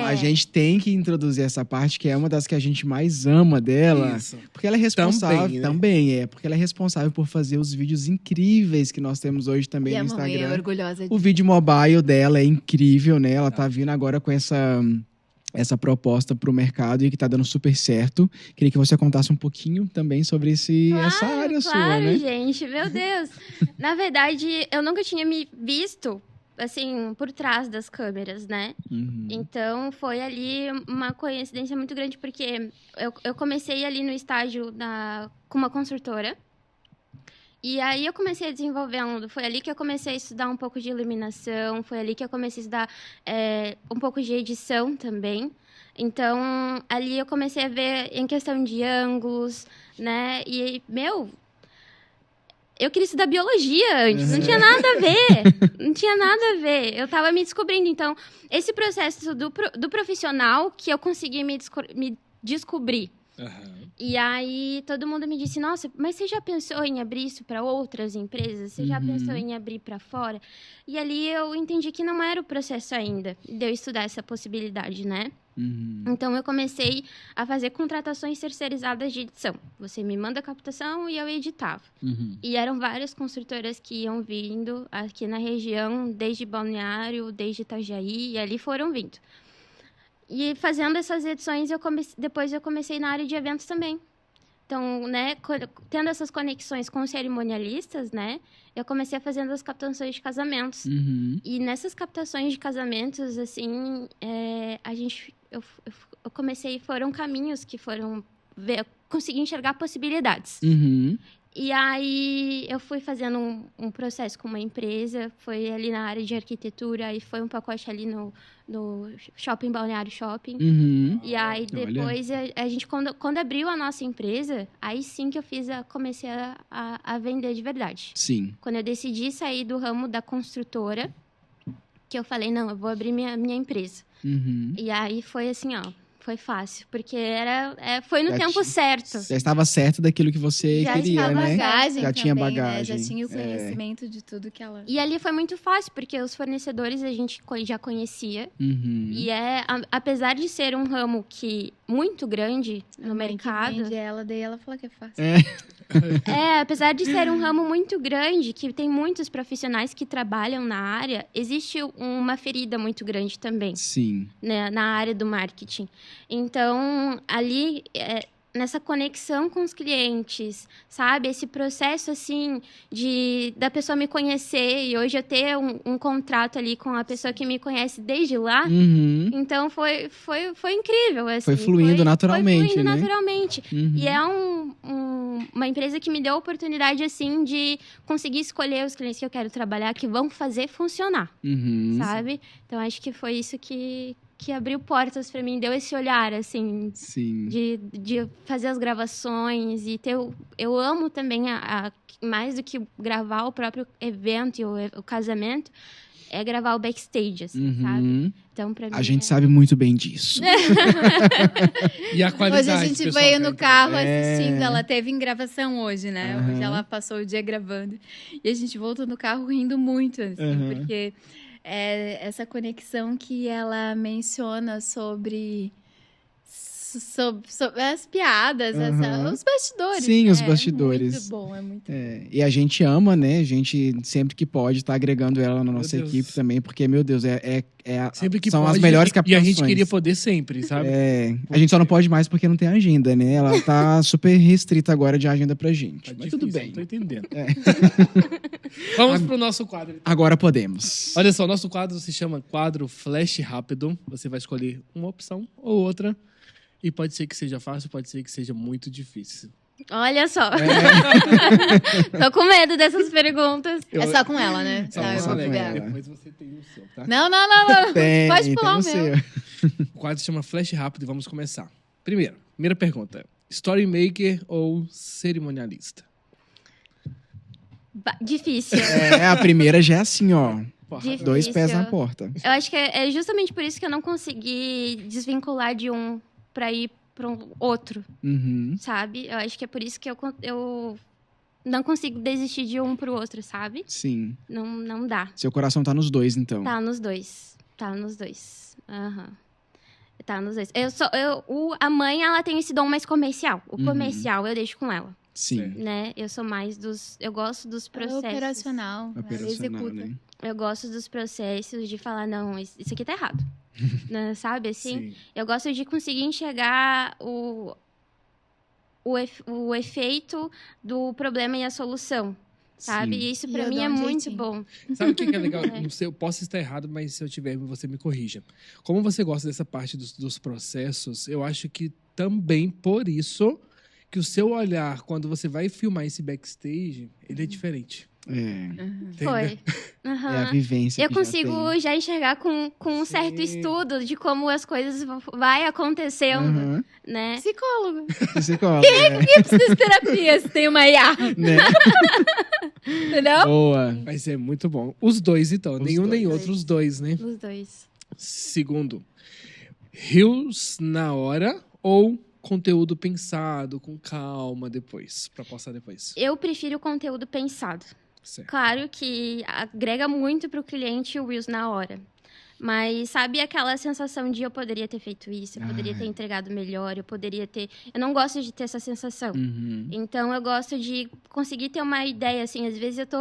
A gente tem que introduzir essa parte, que é uma das que a gente mais ama dela. Isso. Porque ela é responsável. Também, né? Porque ela é responsável por fazer os vídeos incríveis que nós temos hoje também E no a mamãe é Instagram. orgulhosa O vídeo mobile dela é incrível, né? Ela tá vindo agora com essa proposta pro mercado e que tá dando super certo. Queria que você contasse um pouquinho também sobre essa área sua, Claro, né? gente, meu Deus. Na verdade, eu nunca tinha me visto, assim, por trás das câmeras, né? Uhum. Então, foi ali uma coincidência muito grande, porque eu comecei ali no estágio com uma construtora. E aí eu comecei a desenvolvendo, foi ali que eu comecei a estudar um pouco de iluminação, foi ali que eu comecei a estudar um pouco de edição também. Então, ali eu comecei a ver em questão de ângulos, né? E, eu queria estudar biologia antes, não tinha nada a ver. Não tinha nada a ver. Eu tava me descobrindo. Então, esse processo do profissional que eu consegui me descobrir. Aham. E aí, todo mundo me disse, nossa, mas você já pensou em abrir isso para outras empresas? Você já pensou em abrir para fora? E ali eu entendi que não era o processo ainda de eu estudar essa possibilidade, né? Uhum. Então, eu comecei a fazer contratações terceirizadas de edição. Você me manda a captação e eu editava. Uhum. E eram várias construtoras que iam vindo aqui na região, desde Balneário, desde Itajaí, e ali foram vindo. E fazendo essas edições, depois eu comecei na área de eventos também. Então, né, tendo essas conexões com os cerimonialistas, né, eu comecei a fazendo as captações de casamentos. Uhum. E nessas captações de casamentos, assim, eu comecei, foram caminhos que foram consegui enxergar possibilidades. Uhum. E aí eu fui fazendo um processo com uma empresa, foi ali na área de arquitetura, e foi um pacote ali no Shopping Balneário Shopping. Uhum. E aí depois a gente, quando abriu a nossa empresa, aí sim que eu comecei a vender de verdade. Sim. Quando eu decidi sair do ramo da construtora, que eu falei, não, eu vou abrir minha empresa. Uhum. E aí foi assim, ó, foi fácil, porque foi no Já tempo certo. Já estava certo daquilo que você Já queria, tinha né? bagagem Já tinha também, né? bagagem. Já tinha o conhecimento de tudo que ela... E ali foi muito fácil, porque os fornecedores a gente já conhecia. Uhum. E apesar de ser um ramo muito grande no A mãe que mercado... vende ela, daí ela fala que é fácil. apesar de ser um ramo muito grande, que tem muitos profissionais que trabalham na área, existe uma ferida muito grande também, Sim. né, na área do marketing. Então, ali... nessa conexão com os clientes, sabe? Esse processo, assim, da pessoa me conhecer e hoje eu ter um contrato ali com a pessoa que me conhece desde lá. Uhum. Então, foi incrível, assim. Foi fluindo naturalmente, Foi fluindo né? naturalmente. Uhum. E é uma empresa que me deu a oportunidade, assim, de conseguir escolher os clientes que eu quero trabalhar, que vão fazer funcionar, Uhum. sabe? Então, acho que foi isso que abriu portas para mim, deu esse olhar, assim, Sim. de fazer as gravações e eu amo também mais do que gravar o próprio evento e o casamento, é gravar o backstage, assim, sabe? Uhum. Então, pra mim, A gente sabe muito bem disso. E a qualidade, Hoje a gente pessoal, veio tá no entendendo? carro assistindo, ela teve em gravação hoje, né? Aham. Hoje ela passou o dia gravando. E a gente voltou no carro rindo muito, assim, Aham. porque essa conexão que ela menciona sobre as piadas, os bastidores. Sim, né? os bastidores. É muito bom, é muito bom. E a gente ama, né? A gente, sempre que pode, tá agregando ela na nossa Deus. equipe também, porque, meu Deus, Sempre que são pode, as melhores e captações. a gente queria poder sempre, sabe? A gente só não pode mais porque não tem agenda, né? Ela tá super restrita agora de agenda pra gente. Tá Mas difícil, tudo bem. não tô entendendo. Vamos pro nosso quadro. Agora podemos. Olha só, nosso quadro se chama quadro Flash Rápido. Você vai escolher uma opção ou outra. E pode ser que seja fácil, pode ser que seja muito difícil. Olha só. Tô com medo dessas perguntas. É só com ela, né? Só Ah, eu com vou ela. pegar. Depois você tem o seu, tá? Não. Pode pular o meu. O quadro se chama Flash Rápido e vamos começar. Primeira pergunta. Storymaker ou cerimonialista? Difícil. A primeira já é assim, ó. Difícil. 2 pés na porta. Eu acho que é justamente por isso que eu não consegui desvincular de um pra ir pra um outro, Uhum. sabe? Eu acho que é por isso que eu não consigo desistir de um pro outro, sabe? Sim. Não dá. Seu coração tá nos dois, então. Tá nos dois. Aham. Tá nos dois. A mãe, ela tem esse dom mais comercial. O comercial eu deixo com ela, Sim. né? Eu sou mais eu gosto dos processos. É operacional. Ela Operacional, executa. né? Eu gosto dos processos de falar, não, isso aqui tá errado. Né, sabe, assim? Sim. Eu gosto de conseguir enxergar o efeito do problema e a solução, sabe? Sim. E isso E pra eu mim dou é um muito jeitinho. bom. Sabe o que é legal? Não sei, eu posso estar errado, mas se eu tiver, você me corrija. Como você gosta dessa parte dos processos, eu acho que também por isso que o seu olhar, quando você vai filmar esse backstage, ele é diferente. Entendeu? Foi. É a Aham. vivência Eu que já consigo tem. já enxergar com um certo Sim. estudo de como as coisas vai acontecendo, Uhum. né? Psicólogo. Psicólogo, Quem precisa de terapia se tem uma IA? né? Entendeu? Boa. Mas é muito bom. Os dois, então. Nenhum nem dois. outro, os dois, né? Os dois. Segundo, rios na hora ou conteúdo pensado, com calma depois, pra postar depois? Eu prefiro o conteúdo pensado. Certo. Claro que agrega muito pro cliente o Reels na hora. Mas sabe aquela sensação de eu poderia ter feito isso, eu poderia ter entregado melhor, eu poderia ter... Eu não gosto de ter essa sensação. Uhum. Então, eu gosto de conseguir ter uma ideia, assim. Às vezes, eu tô...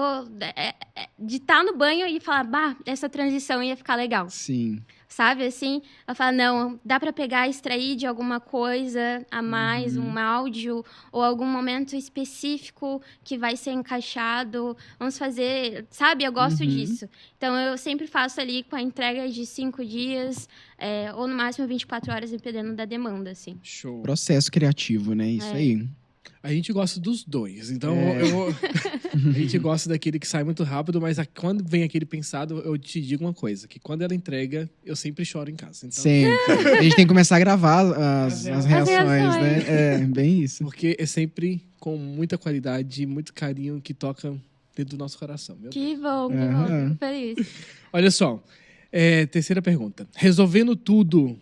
de estar no banho e falar, bah, essa transição ia ficar legal. Sim. Sabe, assim? Eu falo, não, dá pra pegar e extrair de alguma coisa a mais, um áudio, ou algum momento específico que vai ser encaixado. Vamos fazer... Sabe? Eu gosto disso. Então, eu sempre faço ali com a entrega de 5 dias, ou no máximo 24 horas, dependendo da demanda, assim. Show. Processo criativo, né? Isso aí. A gente gosta dos dois. Então, a gente gosta daquele que sai muito rápido, mas quando vem aquele pensado, eu te digo uma coisa, que quando ela entrega, eu sempre choro em casa. Então, Sempre. A gente tem que começar a gravar as reações, reações. né? É, bem isso. porque é sempre com muita qualidade, muito carinho, que toca dentro do nosso coração. Meu Deus. Que bom, fico feliz. Olha só, terceira pergunta. Resolvendo tudo,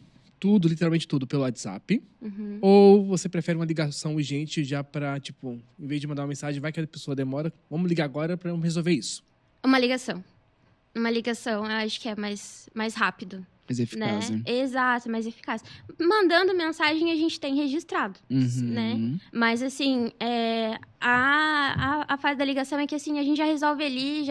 literalmente tudo, pelo WhatsApp? Ou você prefere uma ligação urgente já pra, tipo, em vez de mandar uma mensagem, vai que a pessoa demora, vamos ligar agora pra resolver isso? Uma ligação. Uma ligação, eu acho que é mais rápido, Mas eficaz, né? Exato, mais eficaz. Mandando mensagem, a gente tem registrado, Uhum. né? Mas, assim, a fase da ligação é que, assim, a gente já resolve ali,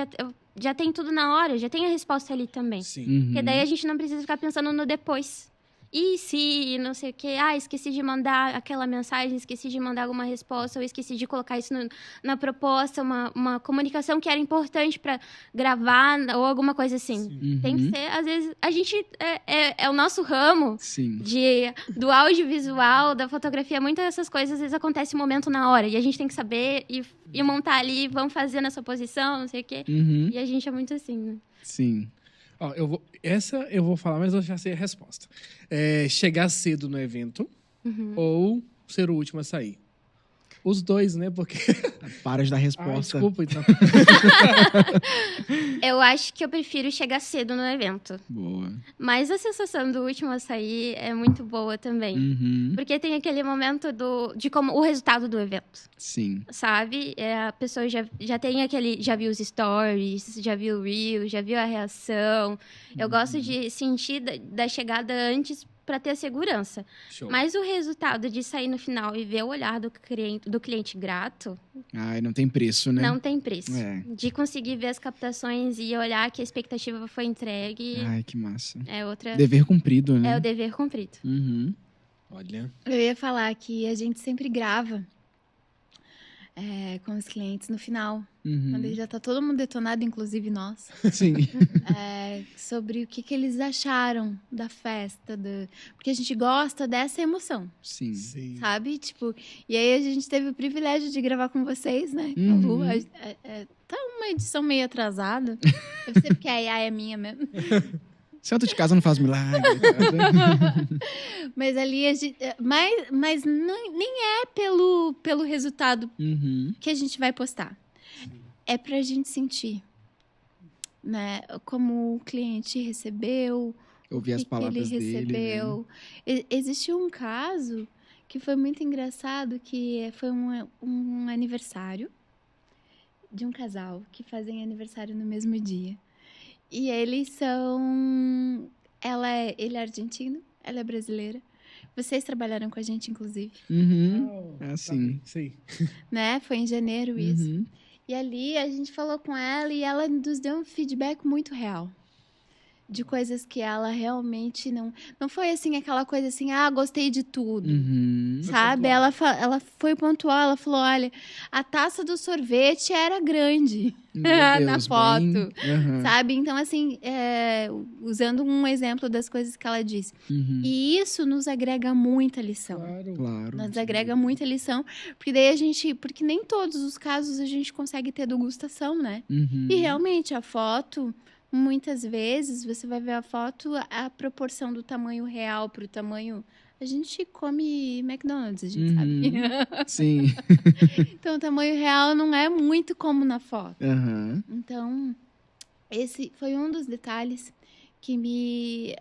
já tem tudo na hora, já tem a resposta ali também. Sim. Uhum. Porque daí a gente não precisa ficar pensando no depois. E se, não sei o quê, esqueci de mandar aquela mensagem, esqueci de mandar alguma resposta, ou esqueci de colocar isso na proposta, uma comunicação que era importante para gravar, ou alguma coisa assim. Uhum. Tem que ser, às vezes, a gente, é o nosso ramo Sim. do audiovisual, da fotografia, muitas dessas coisas, às vezes, acontece um momento na hora, e a gente tem que saber e montar ali, vamos fazer nessa posição, não sei o quê. Uhum. E a gente é muito assim, né? Sim. Ó, essa eu vou falar, mas eu já sei a resposta. Chegar cedo no evento ou ser o último a sair? Os dois, né? Porque... Para de dar resposta. desculpa, então. Eu acho que eu prefiro chegar cedo no evento. Boa. Mas a sensação do último a sair é muito boa também. Uhum. Porque tem aquele momento de como o resultado do evento, Sim. sabe? A pessoa já tem aquele... Já viu os stories, já viu o reel, já viu a reação. Eu gosto de sentir da chegada antes para ter a segurança. Show. Mas o resultado de sair no final e ver o olhar do cliente grato, Ai, não tem preço, né? não tem preço. É. De conseguir ver as captações e olhar que a expectativa foi entregue, Ai, que massa. é outra... Dever cumprido, né? É o dever cumprido. Uhum. Olha. Eu ia falar que a gente sempre grava com os clientes no final, Uhum. quando já tá todo mundo detonado, inclusive nós, Sim. sobre o que eles acharam da festa, porque a gente gosta dessa emoção, Sim. Sim. sabe? Tipo, e aí a gente teve o privilégio de gravar com vocês, né? Com a Lu. Tá uma edição meio atrasada. Deve ser porque a IA é minha mesmo. Santo de casa não faz milagre. Mas ali a gente. Mas nem é pelo resultado Uhum. que a gente vai postar. É pra gente sentir, né? Como o cliente recebeu, Ouvir as que palavras ele dele. Né? recebeu. Existiu um caso que foi muito engraçado, que foi um aniversário de um casal que fazem aniversário no mesmo dia. E eles são... Ele é argentino, ela é brasileira. Vocês trabalharam com a gente, inclusive, Uhum. Tá Assim. bem, sei. né? Foi em janeiro isso. Uhum. E ali a gente falou com ela e ela nos deu um feedback muito real. De coisas que ela realmente não foi assim, aquela coisa assim, gostei de tudo. Uhum. Sabe? Ela foi pontual, ela falou, olha, a taça do sorvete era grande Meu na Deus, foto. bem... Uhum. Sabe? Então, assim, usando um exemplo das coisas que ela disse. Uhum. E isso nos agrega muita lição. Claro. Claro. Nos agrega muita lição, porque daí porque nem todos os casos a gente consegue ter degustação, né? Uhum. E realmente a foto, muitas vezes você vai ver a foto, a proporção do tamanho real pro tamanho. A gente come McDonald's, a gente sabe. Sim. Então o tamanho real não é muito como na foto. Uhum. Então, esse foi um dos detalhes que me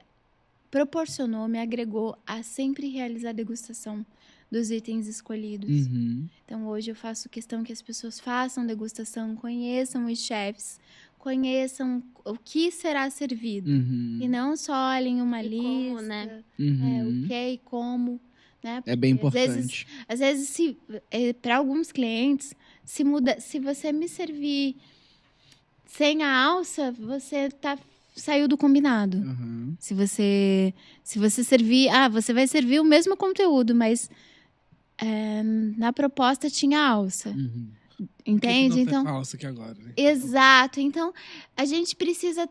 proporcionou, me agregou a sempre realizar a degustação dos itens escolhidos. Uhum. Então, hoje eu faço questão que as pessoas façam degustação, conheçam os chefs, conheçam o que será servido. Uhum. E não só olhem uma E lista, como, né? Uhum. o que e como, né? É bem Porque, importante. Às vezes para alguns clientes, se você me servir sem a alça, você saiu do combinado. Uhum. Se você servir, você vai servir o mesmo conteúdo, mas na proposta tinha alça. Uhum. Entende? Por que Então, não falso aqui agora, né? exato. Então, a gente precisa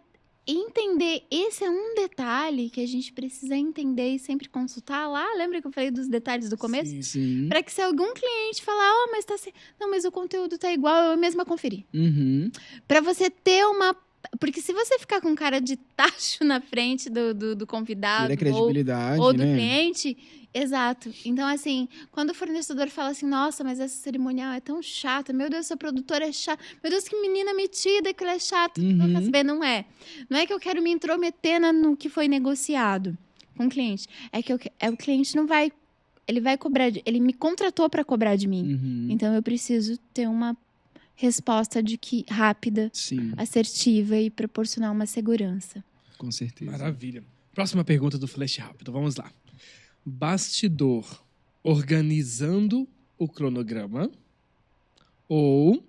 entender. Esse é um detalhe que a gente precisa entender e sempre consultar lá. Lembra que eu falei dos detalhes do começo? Sim. Sim. Para que se algum cliente falar, mas não, mas o conteúdo tá igual, eu mesma conferir. Uhum. Para você ter uma... Porque se você ficar com cara de tacho na frente do convidado Tira a credibilidade, ou do né? cliente, exato. Então, assim, quando o fornecedor fala assim, nossa, mas essa cerimonial é tão chata, meu Deus, essa produtora é chata, meu Deus, que menina metida que ela é chata. Uhum. Não quer saber, não é. Não é que eu quero me intrometer no que foi negociado com o cliente. É que o cliente não vai... Ele vai cobrar... Ele me contratou para cobrar de mim. Uhum. Então, eu preciso ter uma resposta rápida, Sim, assertiva e proporcionar uma segurança. com certeza. Maravilha. Próxima pergunta do Flash Rápido. Vamos lá. Bastidor organizando o cronograma ou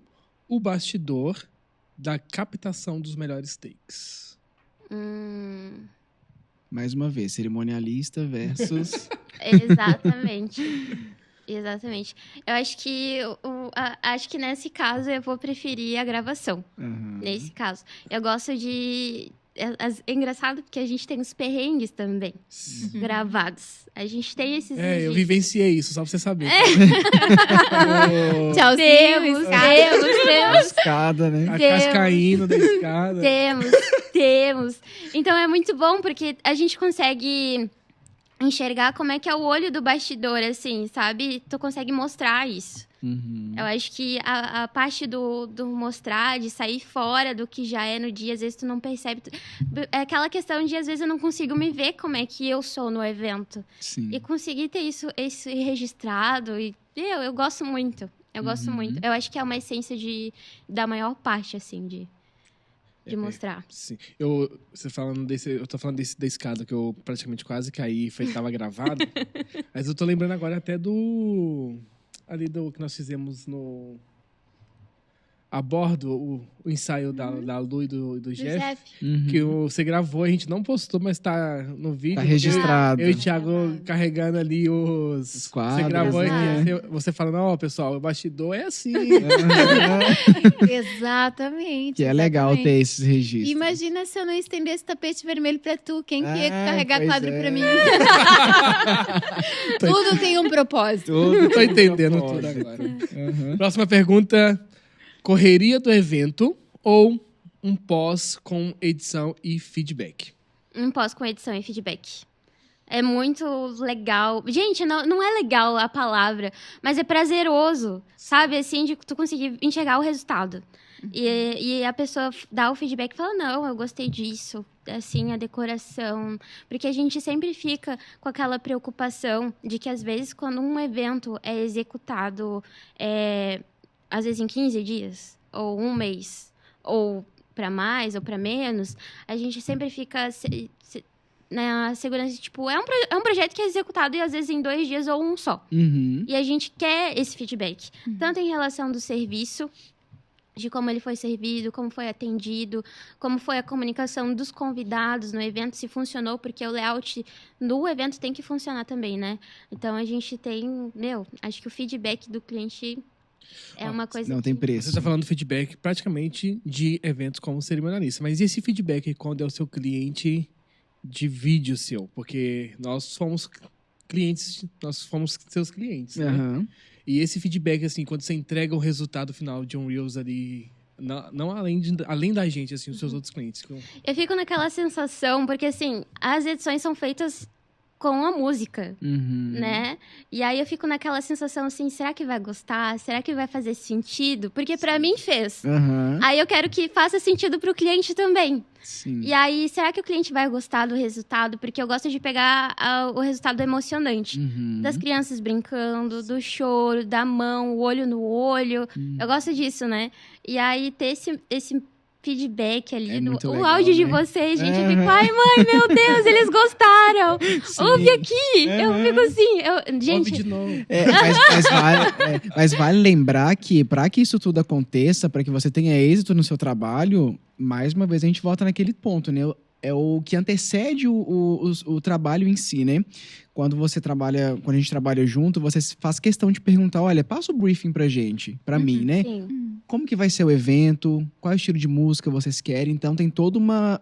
o bastidor da captação dos melhores takes? Mais uma vez, cerimonialista versus... Exatamente. Exatamente. Eu acho que acho que nesse caso eu vou preferir a gravação. Uhum. Nesse caso. Eu gosto de... É engraçado porque a gente tem os perrengues também gravados. A gente tem esses Eu registros. vivenciei isso, só pra você saber. Tchau, Temos. Escada, né? A Deus. cascaína da escada. Temos. Então é muito bom porque a gente consegue enxergar como é que é o olho do bastidor, assim, sabe? Tu consegue mostrar isso. Uhum. Eu acho que a parte do mostrar, de sair fora do que já é no dia, às vezes tu não percebe. É aquela questão de, às vezes, eu não consigo me ver como é que eu sou no evento. Sim. E conseguir ter isso registrado. E eu gosto muito. Eu gosto muito. Eu acho que é uma essência da maior parte, assim, de mostrar. Sim. Eu tô falando da escada que eu praticamente quase caí, tava gravado. Mas eu tô lembrando agora até ali do que nós fizemos a bordo, o ensaio da Lu e do Jeff. Que você gravou, a gente não postou, mas tá no vídeo. Tá registrado. Eu e o Thiago carregando ali os quadros. Você gravou né? aqui, você falando, ó, pessoal, o bastidor é assim. Exatamente. Que é legal exatamente. ter esses registros. Imagina se eu não estendesse tapete vermelho pra tu. Quem que ia Ah, carregar pois quadro é. pra mim? Tudo tem um propósito. Tô entendendo tudo agora. Próxima pergunta. Correria do evento ou um pós com edição e feedback? Um pós com edição e feedback. É muito legal. Gente, não é legal a palavra, mas é prazeroso, sabe? Assim, de tu conseguir enxergar o resultado. E a pessoa dá o feedback e fala, não, eu gostei disso. Assim, a decoração. Porque a gente sempre fica com aquela preocupação de que, às vezes, quando um evento é executado, às vezes em 15 dias, ou um mês, ou para mais, ou para menos, a gente sempre fica na segurança, tipo, é um projeto que é executado e às vezes em 2 dias ou um só. E a gente quer esse feedback, tanto em relação do serviço, de como ele foi servido, como foi atendido, como foi a comunicação dos convidados no evento, se funcionou, porque o layout do evento tem que funcionar também, né? Então, a gente tem, acho que o feedback do cliente é uma coisa Não tem preço. Você está falando feedback praticamente de eventos como cerimonialista. Mas e esse feedback quando é o seu cliente de vídeo seu? Porque nós fomos clientes, nós fomos seus clientes, né? E esse feedback, assim, quando você entrega o resultado final de um Reels ali, não além da gente, assim, os seus outros clientes. Eu fico naquela sensação, porque, assim, as edições são feitas com a música, né? E aí eu fico naquela sensação assim, será que vai gostar? Será que vai fazer sentido? Porque pra mim fez. Aí eu quero que faça sentido pro cliente também. Sim. E aí, será que o cliente vai gostar do resultado? Porque eu gosto de pegar o resultado emocionante. Das crianças brincando, do choro, da mão, o olho no olho. Eu gosto disso, né? E aí, ter esse feedback ali, muito o legal, áudio de né? vocês, gente, eu fico, ai mãe, meu Deus, eles gostaram, ouve aqui, eu fico assim, gente... Ouve de novo. Mas vale lembrar que para que isso tudo aconteça, para que você tenha êxito no seu trabalho, mais uma vez a gente volta naquele ponto, né? É o que antecede o trabalho em si, né? Quando a gente trabalha junto, você faz questão de perguntar, olha, passa o briefing pra gente, pra mim, né? Sim. Como que vai ser o evento? Qual é o estilo de música vocês querem? Então tem toda uma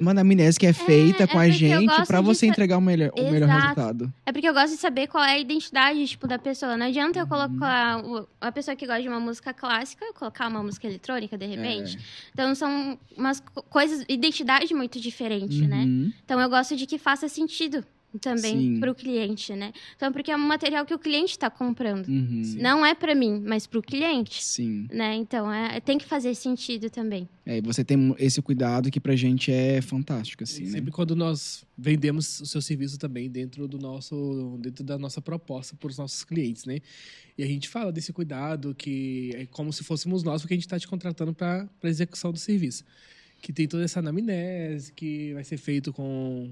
anamnese que é feita com a gente pra você entregar o melhor resultado. É porque eu gosto de saber qual é a identidade, tipo, da pessoa. Não adianta eu colocar a pessoa que gosta de uma música clássica, colocar uma música eletrônica, de repente. Então, são umas coisas, identidade muito diferente, né? Então, eu gosto de que faça sentido também para o cliente, né? Então, porque é um material que o cliente está comprando. Não é para mim, mas para o cliente. Sim. Né? Então, tem que fazer sentido também. E você tem esse cuidado que pra gente é fantástico, assim, né? Sempre quando nós vendemos o seu serviço também dentro da nossa proposta para os nossos clientes, né? E a gente fala desse cuidado que é como se fôssemos nós, porque a gente está te contratando para a execução do serviço. Que tem toda essa anamnese, que vai ser feito com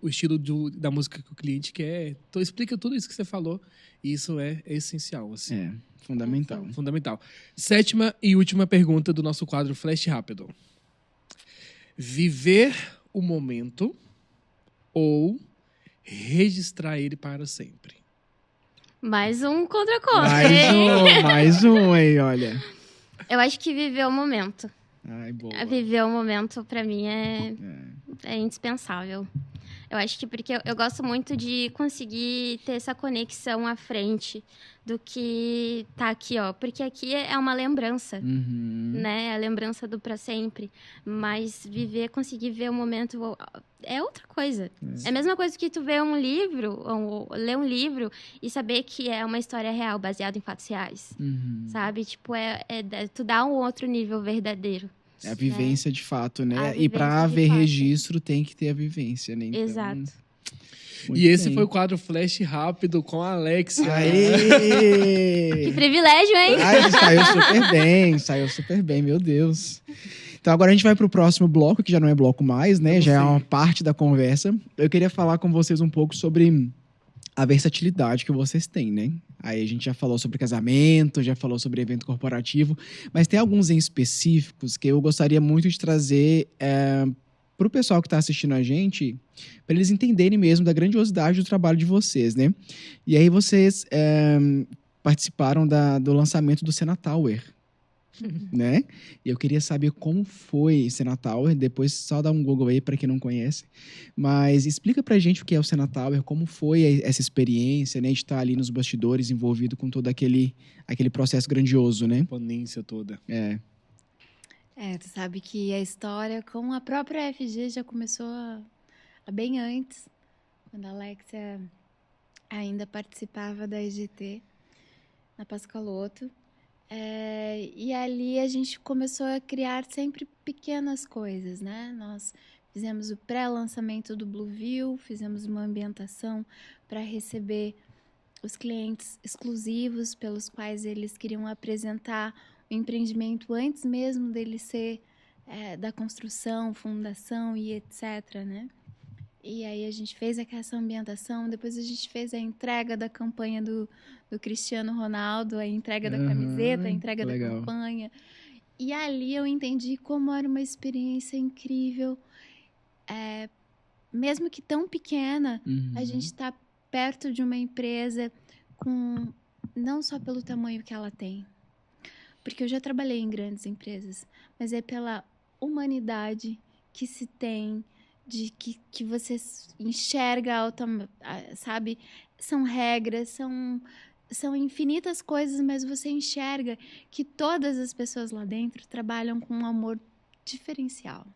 o estilo da música que o cliente quer. Então, explica tudo isso que você falou. E isso é essencial, assim. Fundamental. Fundamental. 7ª e última pergunta do nosso quadro Flash Rápido. Viver o momento ou registrar ele para sempre? Mais um contra-contra. Mais um aí, olha. Eu acho que viver o momento. Ai, boa. Viver o momento, pra mim, é indispensável. Eu acho que porque eu gosto muito de conseguir ter essa conexão à frente do que tá aqui, ó. Porque aqui é uma lembrança, né? A lembrança do pra sempre. Mas conseguir ver o momento é outra coisa. É a mesma coisa que tu ver um livro, ou ler um livro e saber que é uma história real, baseada em fatos reais. Sabe? Tipo, tu dá um outro nível verdadeiro. É a vivência de fato, né? A E para vivência de haver fato. registro tem que ter a vivência, né? Então, Exato. E esse foi o quadro Flash Rápido com a Alexia. Aê! Que privilégio, hein? Ai, saiu super bem, meu Deus. Então agora a gente vai pro próximo bloco, que já não é bloco mais, né? Já é uma parte da conversa. Eu queria falar com vocês um pouco sobre a versatilidade que vocês têm, né? Aí a gente já falou sobre casamento, já falou sobre evento corporativo, mas tem alguns em específicos que eu gostaria muito de trazer para o pessoal que está assistindo a gente, para eles entenderem mesmo da grandiosidade do trabalho de vocês, né? E aí vocês participaram do lançamento do Sena Tower, né? E eu queria saber como foi Sena Tower, depois só dá um Google aí para quem não conhece, mas explica pra gente o que é o Sena Tower, como foi essa experiência, né, de estar ali nos bastidores envolvido com todo aquele processo grandioso, né? A ponência toda. Tu sabe que a história com a própria FG já começou há bem antes, quando a Alexia ainda participava da EGT, na Pascaloto. E ali a gente começou a criar sempre pequenas coisas, né? Nós fizemos o pré-lançamento do Blueview, fizemos uma ambientação para receber os clientes exclusivos pelos quais eles queriam apresentar o empreendimento antes mesmo dele ser da construção, fundação e etc, né? E aí a gente fez essa ambientação, depois a gente fez a entrega da campanha do Cristiano Ronaldo, a entrega da camiseta, a entrega da campanha. E ali eu entendi como era uma experiência incrível. Mesmo que tão pequena, a gente está perto de uma empresa não só pelo tamanho que ela tem, porque eu já trabalhei em grandes empresas, mas é pela humanidade que se tem, de que você enxerga, sabe? São regras, são infinitas coisas, mas você enxerga que todas as pessoas lá dentro trabalham com um amor diferencial.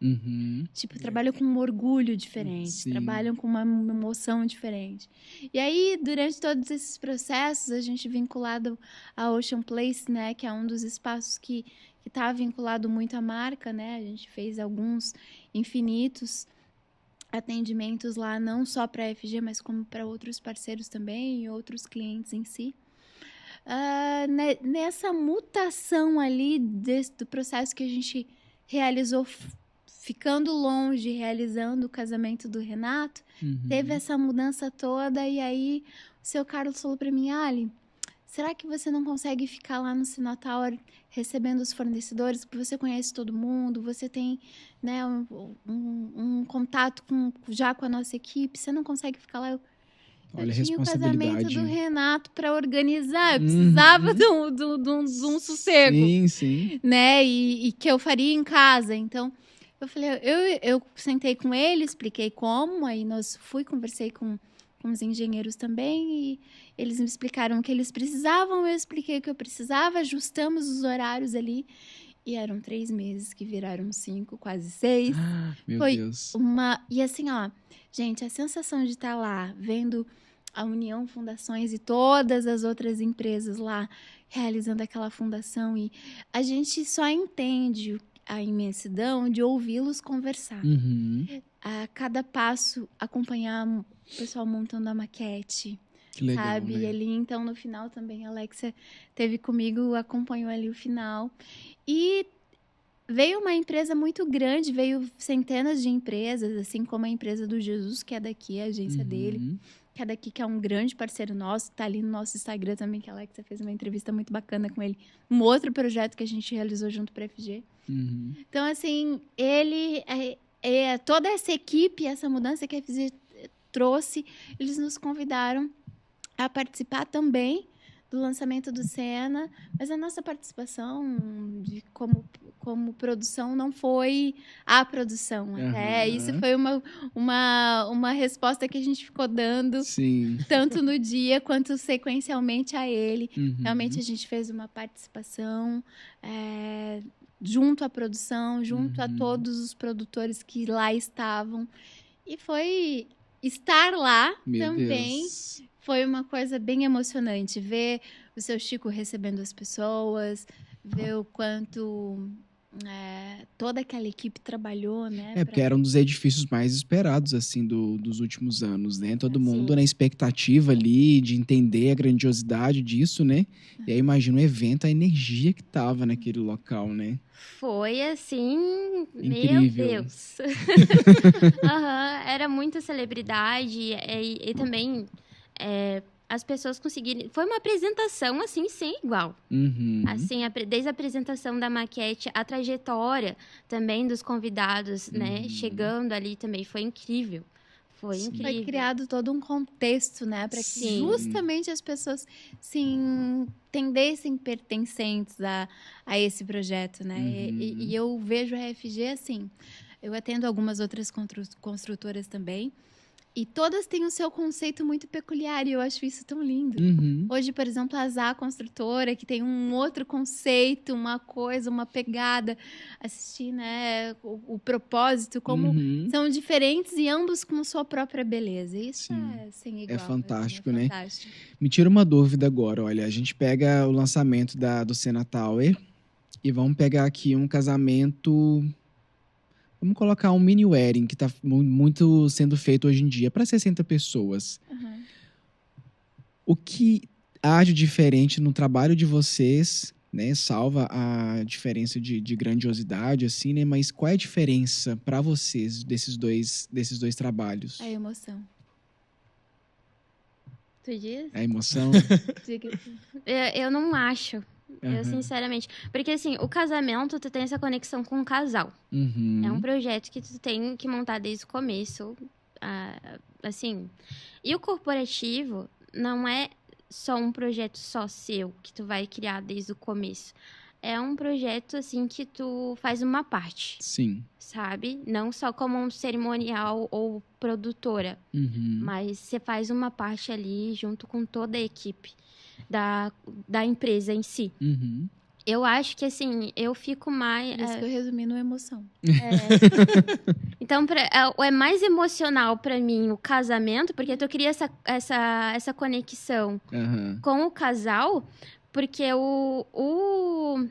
Tipo, trabalham com um orgulho diferente, Sim. trabalham com uma emoção diferente. E aí, durante todos esses processos, a gente vinculado a Ocean Place, né, que é um dos espaços que está vinculado muito à marca, né? A gente fez alguns infinitos atendimentos lá, não só para a FG, mas como para outros parceiros também e outros clientes em si. Nessa mutação ali do processo que a gente realizou, ficando longe, realizando o casamento do Renato, teve essa mudança toda, e aí o seu Carlos falou para mim: Ali, será que você não consegue ficar lá no Sena Tower recebendo os fornecedores, porque você conhece todo mundo, você tem, né, um contato já com a nossa equipe, você não consegue ficar lá? Olha, eu tinha o casamento do Renato para organizar, eu precisava de um sossego. Sim. Né, e que eu faria em casa. Então, eu falei, eu sentei com ele, expliquei como, aí conversei com os engenheiros também, e eles me explicaram o que eles precisavam, eu expliquei o que eu precisava, ajustamos os horários ali, e eram 3 meses que viraram 5, quase 6. Meu Foi Deus. E assim, ó, gente, a sensação de estar lá, vendo a União Fundações e todas as outras empresas lá realizando aquela fundação, e a gente só entende a imensidão de ouvi-los conversar. A cada passo, acompanhar o pessoal montando a maquete. Que legal, sabe? Né? E ali, então, no final também, a Alexia teve comigo, acompanhou ali o final. E veio uma empresa muito grande, veio centenas de empresas, assim como a empresa do Jesus, que é daqui, a agência dele, que é daqui, que é um grande parceiro nosso, tá ali no nosso Instagram também, que a Alexia fez uma entrevista muito bacana com ele, um outro projeto que a gente realizou junto para a FG. Então, assim, toda essa equipe, essa mudança que a FG trouxe, eles nos convidaram a participar também do lançamento do Sena, mas a nossa participação como produção não foi a produção. Até isso foi uma resposta que a gente ficou dando, tanto no dia quanto sequencialmente a ele. Realmente a gente fez uma participação junto à produção, junto a todos os produtores que lá estavam. E foi estar lá também. Deus. Foi uma coisa bem emocionante, ver o seu Chico recebendo as pessoas, ver o quanto toda aquela equipe trabalhou, né? Porque era um dos edifícios mais esperados, assim, dos últimos anos, né? Todo mundo Sim. na expectativa ali de entender a grandiosidade disso, né? E aí imagina o evento, a energia que tava naquele local, né? Foi assim, Incrível. meu Deus. Aham, era muita celebridade e também as pessoas conseguiram. Foi uma apresentação assim sem igual. Uhum. Assim, desde a apresentação da maquete, a trajetória também dos convidados, né? Chegando ali também foi incrível. Foi Sim. incrível. Foi criado todo um contexto, né? Para que Sim. justamente as pessoas se entendessem pertencentes a esse projeto, né? E eu vejo a FG assim. Eu atendo algumas outras construtoras também. E todas têm o seu conceito muito peculiar. E eu acho isso tão lindo. Uhum. Hoje, por exemplo, a Zá Construtora, que tem um outro conceito, uma coisa, uma pegada. Assistir, né? O propósito, como Uhum. são diferentes e ambos com sua própria beleza. Isso Sim. é sem igual. fantástico, assim, né? fantástico. Me tira uma dúvida agora, olha, a gente pega o lançamento do Sena Tower e vamos pegar aqui um casamento, vamos colocar um mini wedding que tá muito sendo feito hoje em dia para 60 pessoas. Uhum. O que há de diferente no trabalho de vocês, né? Salva a diferença de grandiosidade, assim, né? Mas qual é a diferença para vocês desses dois trabalhos? A emoção. Tu diz? A emoção? Diga. Eu não acho. Eu, Aham. sinceramente. Porque, assim, o casamento, tu tem essa conexão com o casal. Uhum. É um projeto que tu tem que montar desde o começo. Assim. E o corporativo não é só um projeto só seu, que tu vai criar desde o começo. É um projeto, assim, que tu faz uma parte, Sim. sabe? Não só como um cerimonial ou produtora, Uhum. mas você faz uma parte ali junto com toda a equipe da empresa em si. Uhum. Eu acho que, assim, eu fico mais... Por isso que eu resumi no emoção. Então, é mais emocional pra mim o casamento, porque tu cria essa conexão Aham. com o casal, porque o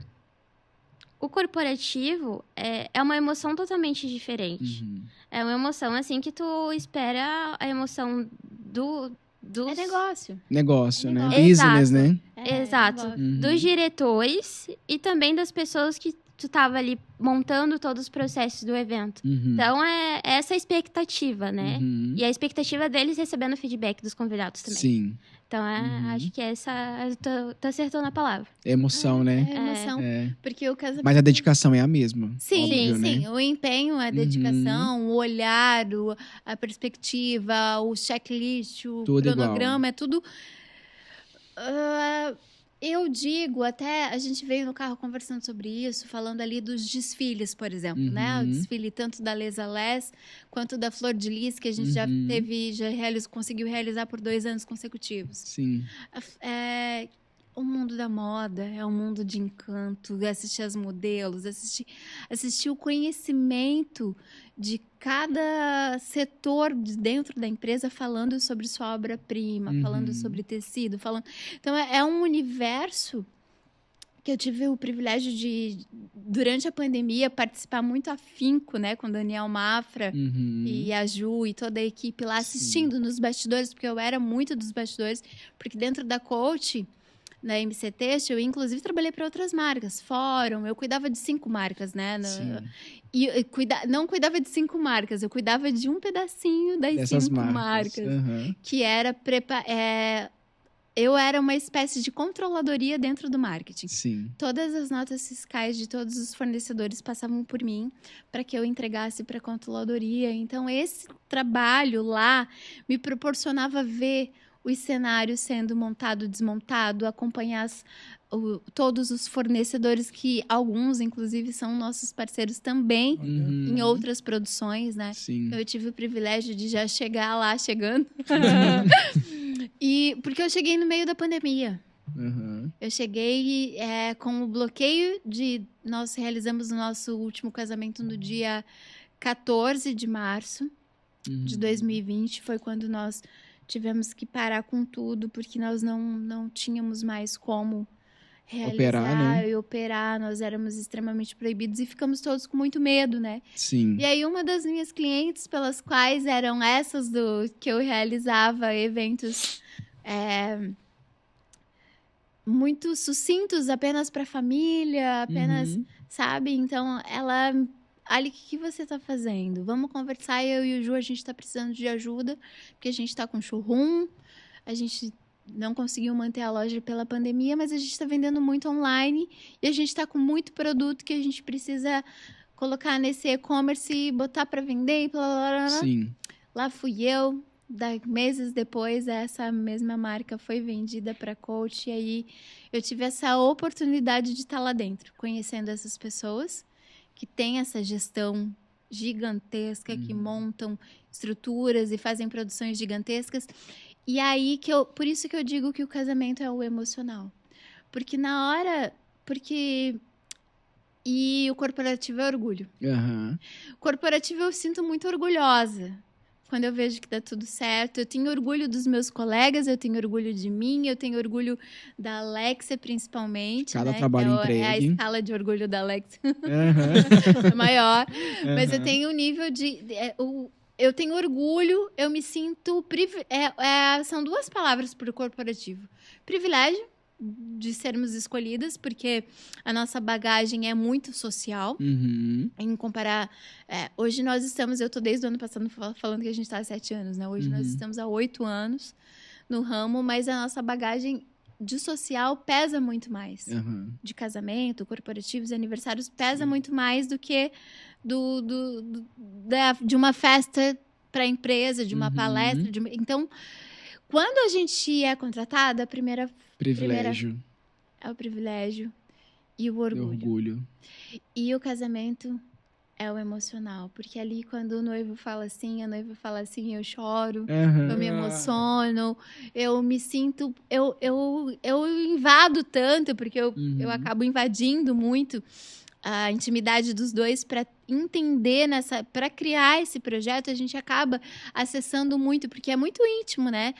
corporativo é uma emoção totalmente diferente. Uhum. É uma emoção, assim, que tu espera a emoção dos... É negócio. Negócio, né? Exato. Business, né? Exato. negócio. Uhum. Dos diretores e também das pessoas que tu tava ali montando todos os processos do evento. Uhum. Então, é essa a expectativa, né? Uhum. E a expectativa deles recebendo feedback dos convidados também. Sim. Então, acho que essa... Tu acertou na palavra. É emoção, né? É emoção. É. Porque o casamento... Mas a dedicação é a mesma. Sim, óbvio, sim. Né? O empenho, a dedicação, o olhar, a perspectiva, o checklist, o Tudo cronograma, é tudo... eu digo, até a gente veio no carro conversando sobre isso, falando ali dos desfiles, por exemplo, né? O desfile tanto da Lesa Les quanto da Flor de Lis, que a gente já conseguiu realizar por 2 anos consecutivos. Sim. O mundo da moda é um mundo de encanto, assistir as modelos, assistir o conhecimento de cada setor de dentro da empresa falando sobre sua obra-prima, falando sobre tecido, falando... Então, é um universo que eu tive o privilégio de, durante a pandemia, participar muito afinco, né, com o Daniel Mafra e a Ju e toda a equipe lá assistindo nos bastidores, porque eu era muito dos bastidores, porque dentro da Coach... Na MC Têxtil, eu inclusive trabalhei para outras marcas, Fórum, eu cuidava de 5 marcas, né? E não cuidava de 5 marcas, eu cuidava de um pedacinho das 5 marcas. Que era eu era uma espécie de controladoria dentro do marketing. Sim. Todas as notas fiscais de todos os fornecedores passavam por mim para que eu entregasse para a controladoria. Então, esse trabalho lá me proporcionava ver os cenários sendo montado, desmontado, acompanhar todos os fornecedores, que alguns, inclusive, são nossos parceiros também em outras produções, né? Sim. Eu tive o privilégio de já chegar lá, chegando. Porque eu cheguei no meio da pandemia. Eu cheguei com o bloqueio nós realizamos o nosso último casamento no dia 14 de março de 2020. Foi quando nós tivemos que parar com tudo, porque nós não tínhamos mais como realizar Operar, né? e operar. Nós éramos extremamente proibidos e ficamos todos com muito medo, né? Sim. E aí, uma das minhas clientes, pelas quais eram essas que eu realizava eventos muito sucintos, apenas para família, apenas, sabe? Então, ela... Ali, o que você tá fazendo? Vamos conversar, eu e o Ju, a gente tá precisando de ajuda, porque a gente tá com showroom, a gente não conseguiu manter a loja pela pandemia, mas a gente tá vendendo muito online e a gente tá com muito produto que a gente precisa colocar nesse e-commerce e botar para vender e blá, blá, blá, blá. Sim. Lá fui eu, meses depois, essa mesma marca foi vendida para coach, e aí eu tive essa oportunidade de estar lá dentro, conhecendo essas pessoas que têm essa gestão gigantesca, que montam estruturas e fazem produções gigantescas. E aí por isso que eu digo que o casamento é o emocional. Porque e o corporativo é orgulho. O corporativo eu sinto muito orgulhosa quando eu vejo que dá tudo certo. Eu tenho orgulho dos meus colegas, eu tenho orgulho de mim, eu tenho orgulho da Alexia, principalmente. Cada né? trabalho É a entregue. escala de orgulho da Alexia. É maior. Mas eu tenho um nível eu tenho orgulho, eu me sinto... São duas palavras para o corporativo. Privilégio de sermos escolhidas, porque a nossa bagagem é muito social. Em comparar... hoje nós estamos... Eu estou desde o ano passado falando que a gente está há 7 anos, né? Hoje nós estamos há 8 anos no ramo, mas a nossa bagagem de social pesa muito mais. De casamento, corporativos e aniversários pesa muito mais do que de uma festa para a empresa, de uma palestra. Então, quando a gente é contratada, Privilégio. É o privilégio e o orgulho. E o casamento é o emocional. Porque ali, quando o noivo fala assim, a noiva fala assim, eu choro, eu me emociono, eu me sinto... Eu invado tanto, porque eu acabo invadindo muito a intimidade dos dois para entender para criar esse projeto. A gente acaba acessando muito, porque é muito íntimo, né?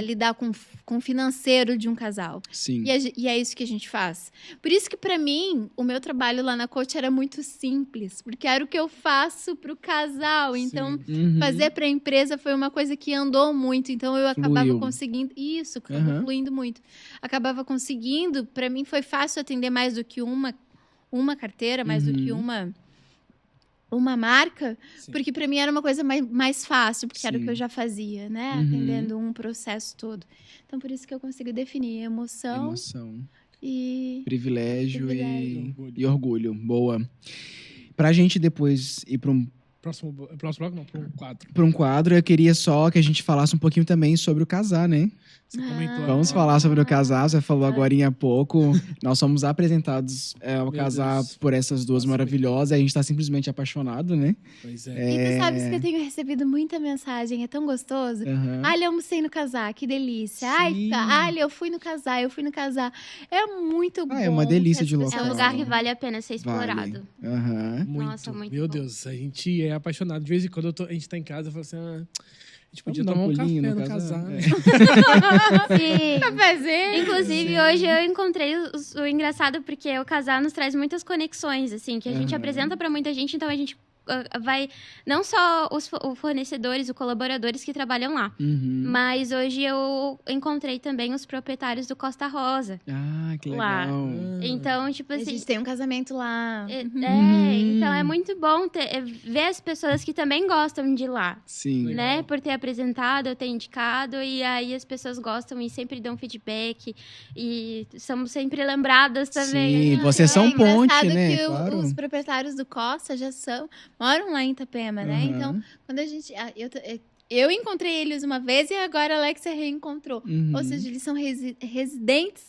Lidar com o financeiro de um casal. Sim. E é isso que a gente faz. Por isso que, para mim, o meu trabalho lá na Coach era muito simples, porque era o que eu faço para o casal. Então, fazer para a empresa foi uma coisa que andou muito. Então, eu acabava conseguindo... Isso, acabou fluindo muito. Acabava conseguindo... Para mim, foi fácil atender mais do que uma carteira, mais do que uma marca, porque para mim era uma coisa mais fácil, porque era o que eu já fazia, né? Atendendo um processo todo. Então, por isso que eu consigo definir emoção e... Privilégio. E orgulho. Boa. Pra gente depois ir para um... Próximo bloco não, para um quadro. Para um quadro, eu queria só que a gente falasse um pouquinho também sobre o casar, né? Você comentou Vamos falar sobre o casar, você falou agorinha há pouco. Nós somos apresentados ao casar por essas duas maravilhosas, e a gente tá simplesmente apaixonado, né? Pois E tu sabes que eu tenho recebido muita mensagem, é tão gostoso. Ai, eu almocei no casar, que delícia. Ai, eu fui no casar. É muito bom. É uma delícia de local. É um lugar que vale a pena ser explorado. Muito. Nossa, muito Meu bom. Deus, a gente é apaixonado. De vez em quando a gente tá em casa, eu falo assim... a gente podia Vamos dar tomar um pulinho café no no casar. Sim. Fazer. Inclusive, hoje eu encontrei o engraçado, porque o casar nos traz muitas conexões, assim, que a gente apresenta pra muita gente, então a gente vai... Não só os fornecedores, os colaboradores que trabalham lá, mas hoje eu encontrei também os proprietários do Costa Rosa. Ah, que legal. Lá. Então, tipo A assim... gente tem um casamento lá. Então é muito bom ver as pessoas que também gostam de lá. Sim. Né? Por ter apresentado, eu ter indicado, e aí as pessoas gostam e sempre dão feedback, e somos sempre lembradas também. Sim, vocês são ponte, engraçado né? que Claro. os proprietários do Costa moram lá em Itapema, né? Então, quando a gente... Eu encontrei eles uma vez e agora a Alexia reencontrou. Ou seja, eles são residentes.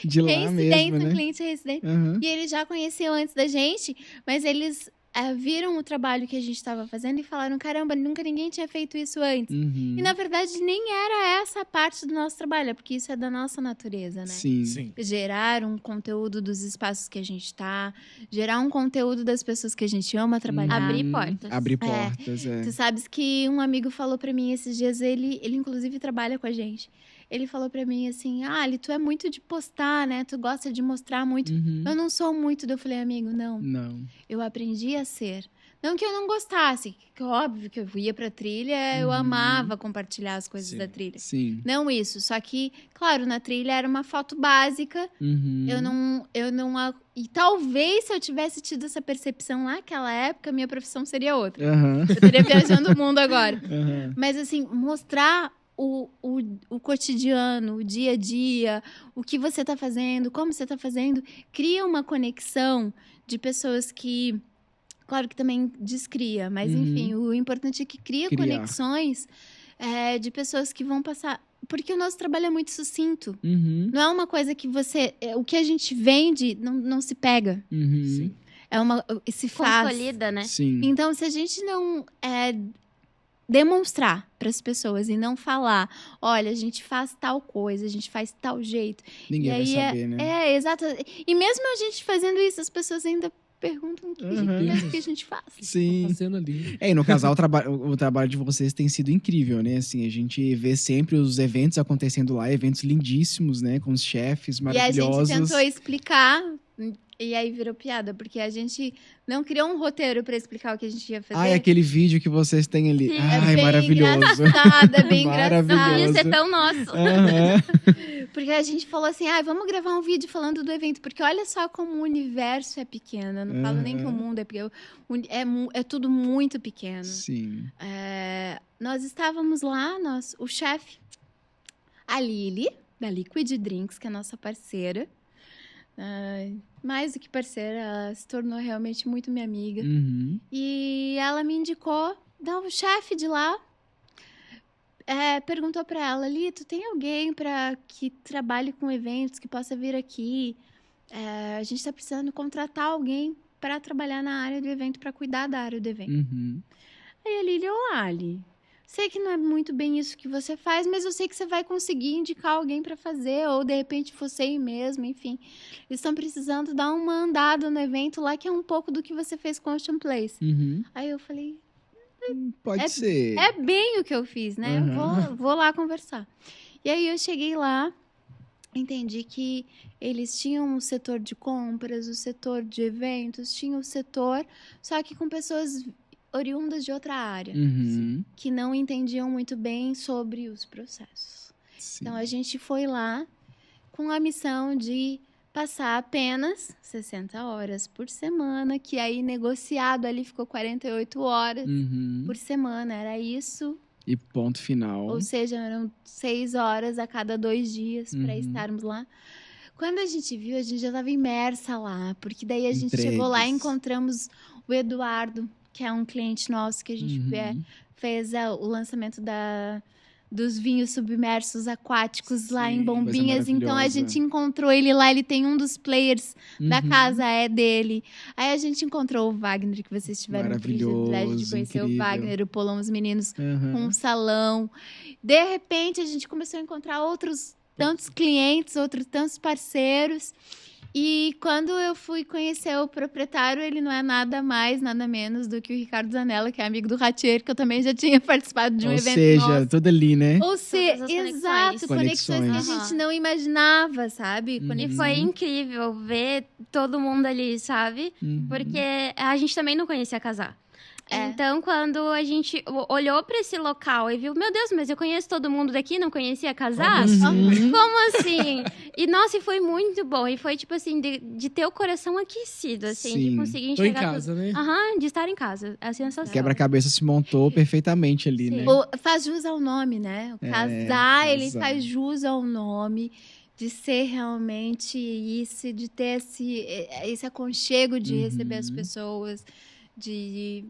De lá mesmo, né? Cliente residente. E eles já conheciam antes da gente, mas eles viram o trabalho que a gente estava fazendo e falaram, caramba, nunca ninguém tinha feito isso antes. E, na verdade, nem era essa a parte do nosso trabalho, porque isso é da nossa natureza, né? Sim. Gerar um conteúdo dos espaços que a gente está, gerar um conteúdo das pessoas que a gente ama trabalhar. Abrir portas. Portas, Tu sabes que um amigo falou pra mim esses dias, ele inclusive trabalha com a gente. ele falou pra mim assim, Ali, tu é muito de postar, né? Tu gosta de mostrar muito. Eu não sou muito. Eu falei, amigo, não. Eu aprendi a ser. Não que eu não gostasse, que óbvio que eu ia pra trilha, eu amava compartilhar as coisas da trilha. Sim. Não isso, só que, claro, na trilha era uma foto básica, eu não... E talvez se eu tivesse tido essa percepção naquela época, minha profissão seria outra. Eu estaria viajando o mundo agora. Mas assim, mostrar o cotidiano, o dia a dia, o que você tá fazendo, como você tá fazendo, cria uma conexão de pessoas que... Claro que também descria, mas enfim, o importante é que cria conexões de pessoas que vão passar... Porque o nosso trabalho é muito sucinto. Não é uma coisa que você... O que a gente vende não se pega. Sim. Se faz. Consolida, né? Sim. Então, se a gente não demonstrar para as pessoas e não falar, olha, a gente faz tal coisa, a gente faz tal jeito. Ninguém vai saber, né? Exato. E mesmo a gente fazendo isso, as pessoas ainda perguntam o que a gente faz. Sim. Tá fazendo ali. E no casal, o trabalho de vocês tem sido incrível, né? Assim, a gente vê sempre os eventos acontecendo lá, eventos lindíssimos, né? Com os chefes maravilhosos. E a gente tentou explicar, e aí virou piada, porque a gente não criou um roteiro pra explicar o que a gente ia fazer. Aquele vídeo que vocês têm ali. Sim, Ai, bem maravilhoso. engraçado, bem engraçado. Isso é tão nosso. Porque a gente falou assim, vamos gravar um vídeo falando do evento, porque olha só como o universo é pequeno. Eu não falo nem que o mundo é pequeno, é tudo muito pequeno. Sim. Nós estávamos lá, o chefe, a Lili, da Liquid Drinks, que é a nossa parceira. Mais do que parceira, ela se tornou realmente muito minha amiga. E ela me indicou, o chefe de lá perguntou para ela, Li, tu tem alguém que trabalhe com eventos, que possa vir aqui? A gente está precisando contratar alguém para trabalhar na área do evento, para cuidar da área do evento. Aí a Lili, Ali, sei que não é muito bem isso que você faz, mas eu sei que você vai conseguir indicar alguém para fazer, ou de repente você aí mesmo, enfim. Eles estão precisando dar uma andada no evento lá, que é um pouco do que você fez com o Ocean Place. Aí eu falei... Pode ser. É bem o que eu fiz, né? Vou lá conversar. E aí eu cheguei lá, entendi que eles tinham o setor de compras, o setor de eventos, tinham o setor, só que com pessoas oriundas de outra área, que não entendiam muito bem sobre os processos. Sim. Então, a gente foi lá com a missão de passar apenas 60 horas por semana, que aí negociado ali ficou 48 horas por semana, era isso. E ponto final. Ou seja, eram 6 horas a cada 2 dias para estarmos lá. Quando a gente viu, a gente já estava imersa lá, porque daí a gente chegou lá e encontramos o Eduardo, que é um cliente nosso, que a gente fez o lançamento dos vinhos submersos aquáticos lá em Bombinhas. Então, a gente encontrou ele lá. Ele tem um dos players da casa, é dele. Aí, a gente encontrou o Wagner, que vocês tiveram o privilégio de conhecer. Incrível. O Wagner, o Polão, os meninos com um salão. De repente, a gente começou a encontrar outros tantos clientes, outros tantos parceiros. E quando eu fui conhecer o proprietário, ele não é nada mais, nada menos do que o Ricardo Zanella, que é amigo do Ratier, que eu também já tinha participado de um evento nosso. Ou seja, tudo ali, né? Ou seja, exato, conexões que a gente não imaginava, sabe? E foi incrível ver todo mundo ali, sabe? Porque a gente também não conhecia casar. Então, quando a gente olhou pra esse local e viu, meu Deus, mas eu conheço todo mundo daqui, não conhecia casar? Como assim? E, nossa, e foi muito bom. E foi, tipo assim, de ter o coração aquecido, assim, de conseguir enxergar... Tô em casa, né? De estar em casa. É a sensação. Quebra-cabeça se montou perfeitamente ali, né? Faz jus ao nome, né? O casar, ele faz jus ao nome... De ser realmente isso, de ter esse aconchego de receber as pessoas...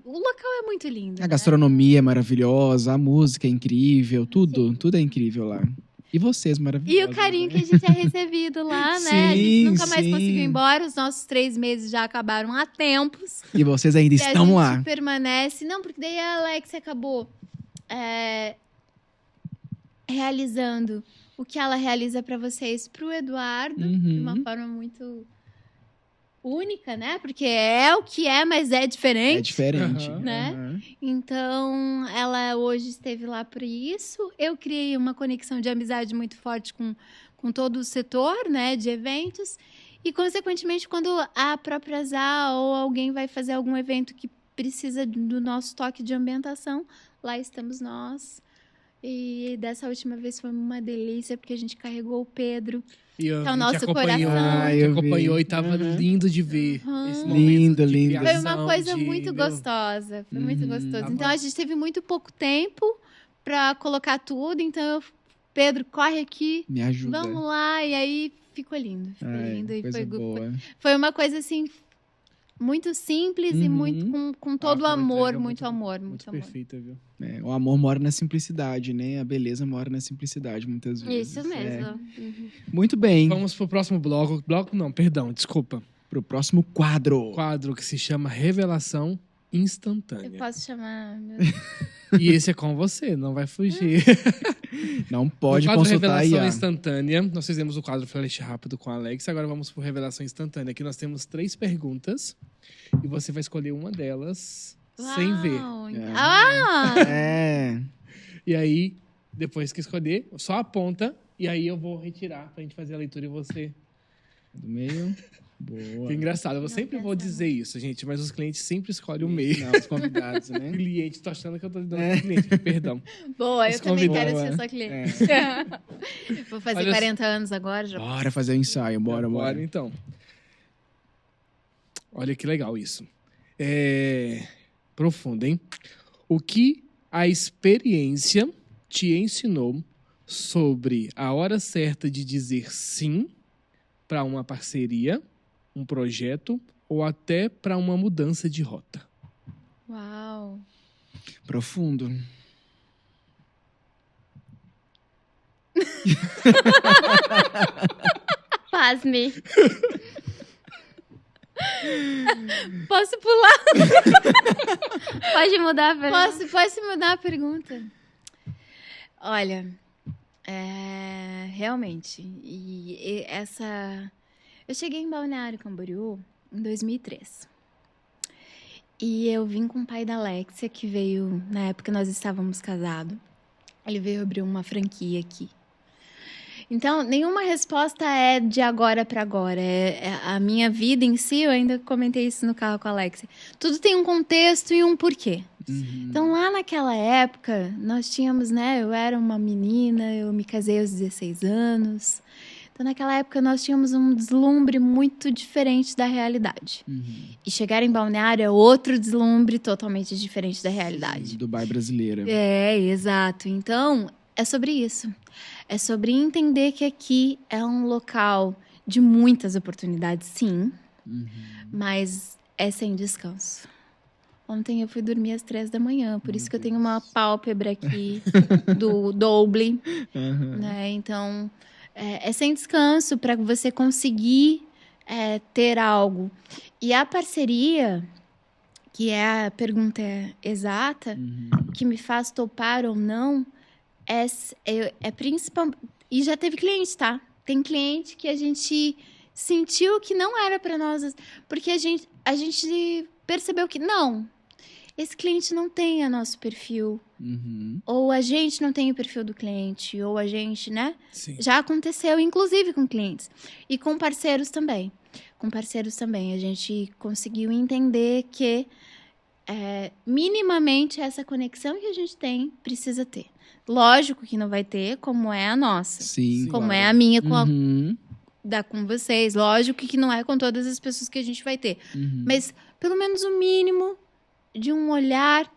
O local é muito lindo. A gastronomia é maravilhosa, a música é incrível, tudo é incrível lá. E vocês, maravilhosos. E o carinho que a gente é recebido lá, né? A gente nunca mais conseguiu ir embora. Os nossos 3 meses já acabaram há tempos. E vocês ainda estão lá. A gente permanece. Não, porque daí a Alexia acabou realizando o que ela realiza para vocês, pro Eduardo, de uma forma muito... única, né? Porque é o que é, mas é diferente. É diferente. Né? Então, ela hoje esteve lá por isso. Eu criei uma conexão de amizade muito forte com todo o setor, né, de eventos. E, consequentemente, quando a própria Zá ou alguém vai fazer algum evento que precisa do nosso toque de ambientação, lá estamos nós. E dessa última vez foi uma delícia, porque a gente carregou o Pedro, E que é o nosso coração. acompanhou e tava lindo de ver esse momento Lindo, de lindo. Foi uma criação, coisa de, muito meu, gostosa. Foi muito gostoso. Tava- Então, a gente teve muito pouco tempo para colocar tudo. Então, Pedro, corre aqui. Me ajuda. Vamos lá. E aí, ficou lindo. Ficou Ai, lindo. E coisa boa. foi uma coisa, assim, muito simples e muito com todo foi uma amor. entrega Muito amor, muito muito amor. perfeita, viu? É, o amor mora na simplicidade, né? A beleza mora na simplicidade, muitas vezes. Isso mesmo. É. Uhum. Muito bem. Vamos pro próximo bloco. Bloco não, perdão, desculpa. Pro próximo quadro. Quadro que se chama Revelação Eu Instantânea. posso chamar... E esse é com você, não vai fugir. Não pode No quadro consultar a Revelação IA. Instantânea, nós fizemos o quadro Flash Rápido com a Alex, agora vamos pro Revelação Instantânea. Aqui nós temos 3 perguntas e você vai escolher uma delas sem ver. É. Ah! É. E aí, depois que escolher, só aponta e aí eu vou retirar pra gente fazer a leitura e você... Do meio. Boa. Que engraçado, eu sempre vou dizer isso, gente, mas os clientes sempre escolhem o meio. Não, os convidados, né? Cliente, tô achando que eu tô dando pro cliente, perdão. Boa, eu Os também quero convidados. ser sua cliente. É. Vou fazer Olha 40 anos agora. Já. Bora fazer o ensaio, bora. Então. Olha que legal isso. Profundo, hein? O que a experiência te ensinou sobre a hora certa de dizer sim para uma parceria, um projeto ou até para uma mudança de rota? Uau. Profundo. Pasme. Posso pular? Pode mudar a pergunta. Posso mudar a pergunta? Olha, realmente, eu cheguei em Balneário Camboriú em 2003. E eu vim com o pai da Alexia, que veio, na época nós estávamos casados. Ele veio abrir uma franquia aqui. Então, nenhuma resposta é de agora para agora. A minha vida em si, eu ainda comentei isso no carro com a Alexia. Tudo tem um contexto e um porquê. Então, lá naquela época, nós tínhamos, né? Eu era uma menina, eu me casei aos 16 anos. Então, naquela época, nós tínhamos um deslumbre muito diferente da realidade. E chegar em Balneário é outro deslumbre totalmente diferente da realidade. Dubai brasileira. É, exato. Então, é sobre isso. É sobre entender que aqui é um local de muitas oportunidades, sim. Mas é sem descanso. Ontem eu fui dormir às 3 da manhã, por isso que eu tenho uma pálpebra aqui do doble, né? Então, é sem descanso para você conseguir ter algo. E a parceria, que é a pergunta exata, que me faz topar ou não, é principal. E já teve cliente, tá? Tem cliente que a gente sentiu que não era para nós, porque a gente percebeu que não. Esse cliente não tem o nosso perfil. Ou a gente não tem o perfil do cliente, ou a gente, né? Sim. Já aconteceu, inclusive, com clientes. E com parceiros também. Com parceiros também. A gente conseguiu entender que, minimamente, essa conexão que a gente tem precisa ter. Lógico que não vai ter, como é a nossa. Sim. Como claro. é a minha Uhum. com vocês. Lógico que não é com todas as pessoas que a gente vai ter. Mas, pelo menos, o mínimo de um olhar,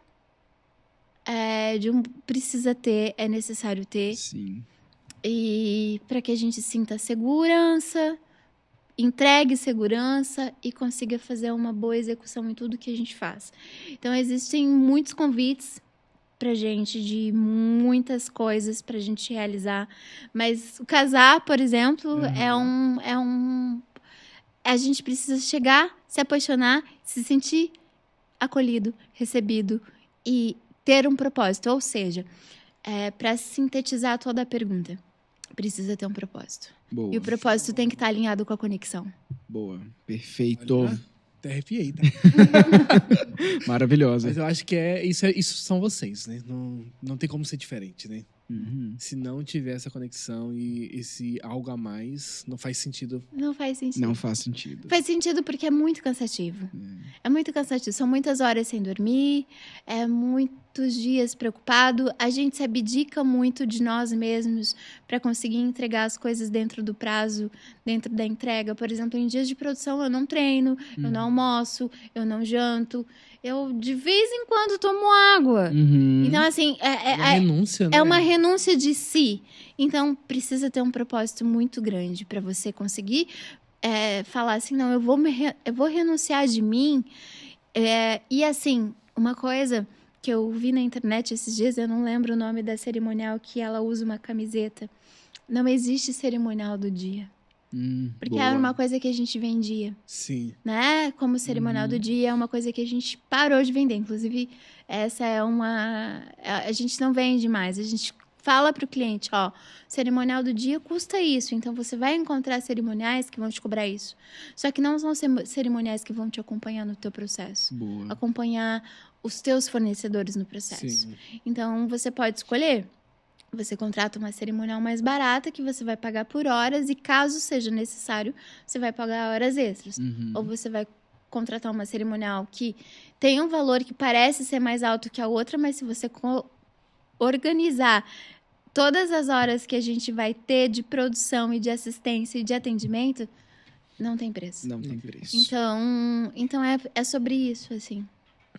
precisa ter, é necessário ter. Sim. E para que a gente sinta segurança, entregue segurança e consiga fazer uma boa execução em tudo que a gente faz. Então, existem muitos convites pra gente, de muitas coisas pra gente realizar. Mas o casar, por exemplo, a gente precisa chegar, se apaixonar, se sentir acolhido, recebido e ter um propósito. Ou seja, para sintetizar toda a pergunta, precisa ter um propósito. Boa. E o propósito tem que estar alinhado com a conexão. Boa. Perfeito. Até arrepiei, tá? Maravilhosa. Mas eu acho que isso são vocês, né? Não tem como ser diferente, né? Uhum. Se não tiver essa conexão e esse algo a mais, não faz sentido. Não faz sentido. Não faz sentido. Faz sentido porque é muito cansativo. É muito cansativo. São muitas horas sem dormir, é muitos dias preocupado. A gente se abdica muito de nós mesmos para conseguir entregar as coisas dentro do prazo, dentro da entrega. Por exemplo, em dias de produção eu não treino, eu não almoço, eu não janto. Eu, de vez em quando, tomo água. Uhum. Então, assim, Uma renúncia, né? é uma renúncia de si. Então, precisa ter um propósito muito grande para você conseguir falar assim, não, eu vou renunciar de mim. E, assim, uma coisa que eu vi na internet esses dias, eu não lembro o nome da cerimonial, que ela usa uma camiseta. Não existe cerimonial do dia. Porque Boa. era uma coisa que a gente vendia, Sim. né? Como cerimonial do dia, é uma coisa que a gente parou de vender. Inclusive, essa é uma... A gente não vende mais. A gente fala para o cliente, ó, cerimonial do dia custa isso. Então, você vai encontrar cerimoniais que vão te cobrar isso. Só que não são cerimoniais que vão te acompanhar no teu processo. Boa. Acompanhar os teus fornecedores no processo. Sim. Então, você pode escolher. Você contrata uma cerimonial mais barata que você vai pagar por horas e, caso seja necessário, você vai pagar horas extras. Uhum. Ou você vai contratar uma cerimonial que tem um valor que parece ser mais alto que a outra, mas se você organizar todas as horas que a gente vai ter de produção e de assistência e de atendimento, não tem preço. Não tem preço. Então é sobre isso, assim.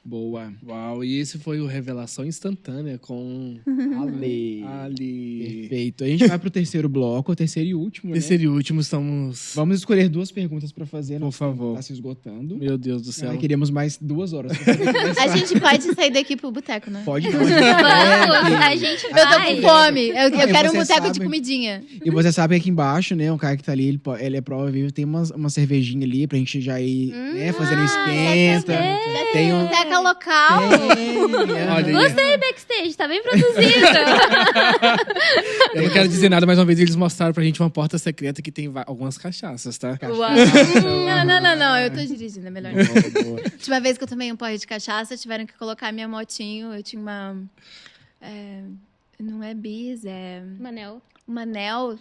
Boa. Uau, e esse foi o Revelação Instantânea com Ale. Ali. Perfeito. A gente vai pro terceiro bloco, o terceiro e último, né? Terceiro e último, estamos... Vamos escolher 2 perguntas pra fazer. Por favor. Tá se esgotando. Meu Deus do céu. Queríamos mais 2 horas. pra poder conversar. A gente pode sair daqui pro boteco, né? Pode não. Vamos, a gente Eu tô vai. com fome. Eu E quero um você boteco sabe- de comidinha. E você sabe que aqui embaixo, né? O cara que tá ali, ele é prova viva. Tem uma cervejinha ali pra gente já ir, né? Fazendo um esquenta. saber. Tem um... Boteca local. Olha aí. Gostei, backstage, tá bem produzido. Eu não quero dizer nada, mais uma vez eles mostraram pra gente uma porta secreta que tem algumas cachaças, tá? Uau. Não. Eu tô dirigindo, é melhor. Boa, boa. Última vez que eu tomei um porre de cachaça, tiveram que colocar minha motinho. Eu tinha uma... não é bis, é Manel. uma Nel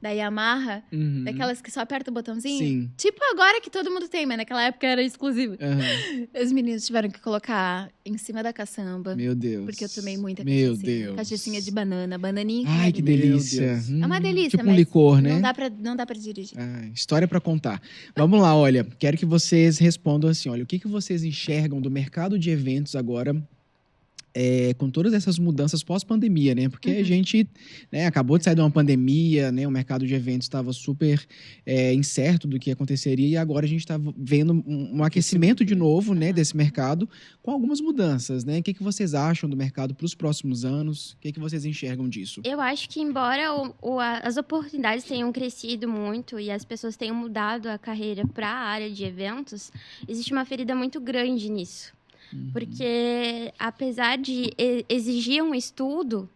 da Yamaha. Uhum. Daquelas que só aperta o botãozinho. Sim. Tipo agora que todo mundo tem, mas naquela época era exclusivo. Aham. Os meninos tiveram que colocar em cima da caçamba. Meu Deus. Porque eu tomei muita Meu cachaçinha. Deus. Cachaçinha de banana, bananinha. com Ai, que limão. delícia. Deus. É uma delícia, Tipo um mas licor, né? Não dá pra dirigir. História pra contar. Vamos lá, olha. Quero que vocês respondam assim, olha. O que vocês enxergam do mercado de eventos agora, com todas essas mudanças pós-pandemia, né? Porque a gente, né, acabou de sair de uma pandemia, né? O mercado de eventos estava super incerto do que aconteceria e agora a gente está vendo um aquecimento de novo, né? Desse mercado com algumas mudanças, né? O que vocês acham do mercado para os próximos anos? O que vocês enxergam disso? Eu acho que embora as oportunidades tenham crescido muito e as pessoas tenham mudado a carreira para a área de eventos, existe uma ferida muito grande nisso. Porque, apesar de exigir um estudo,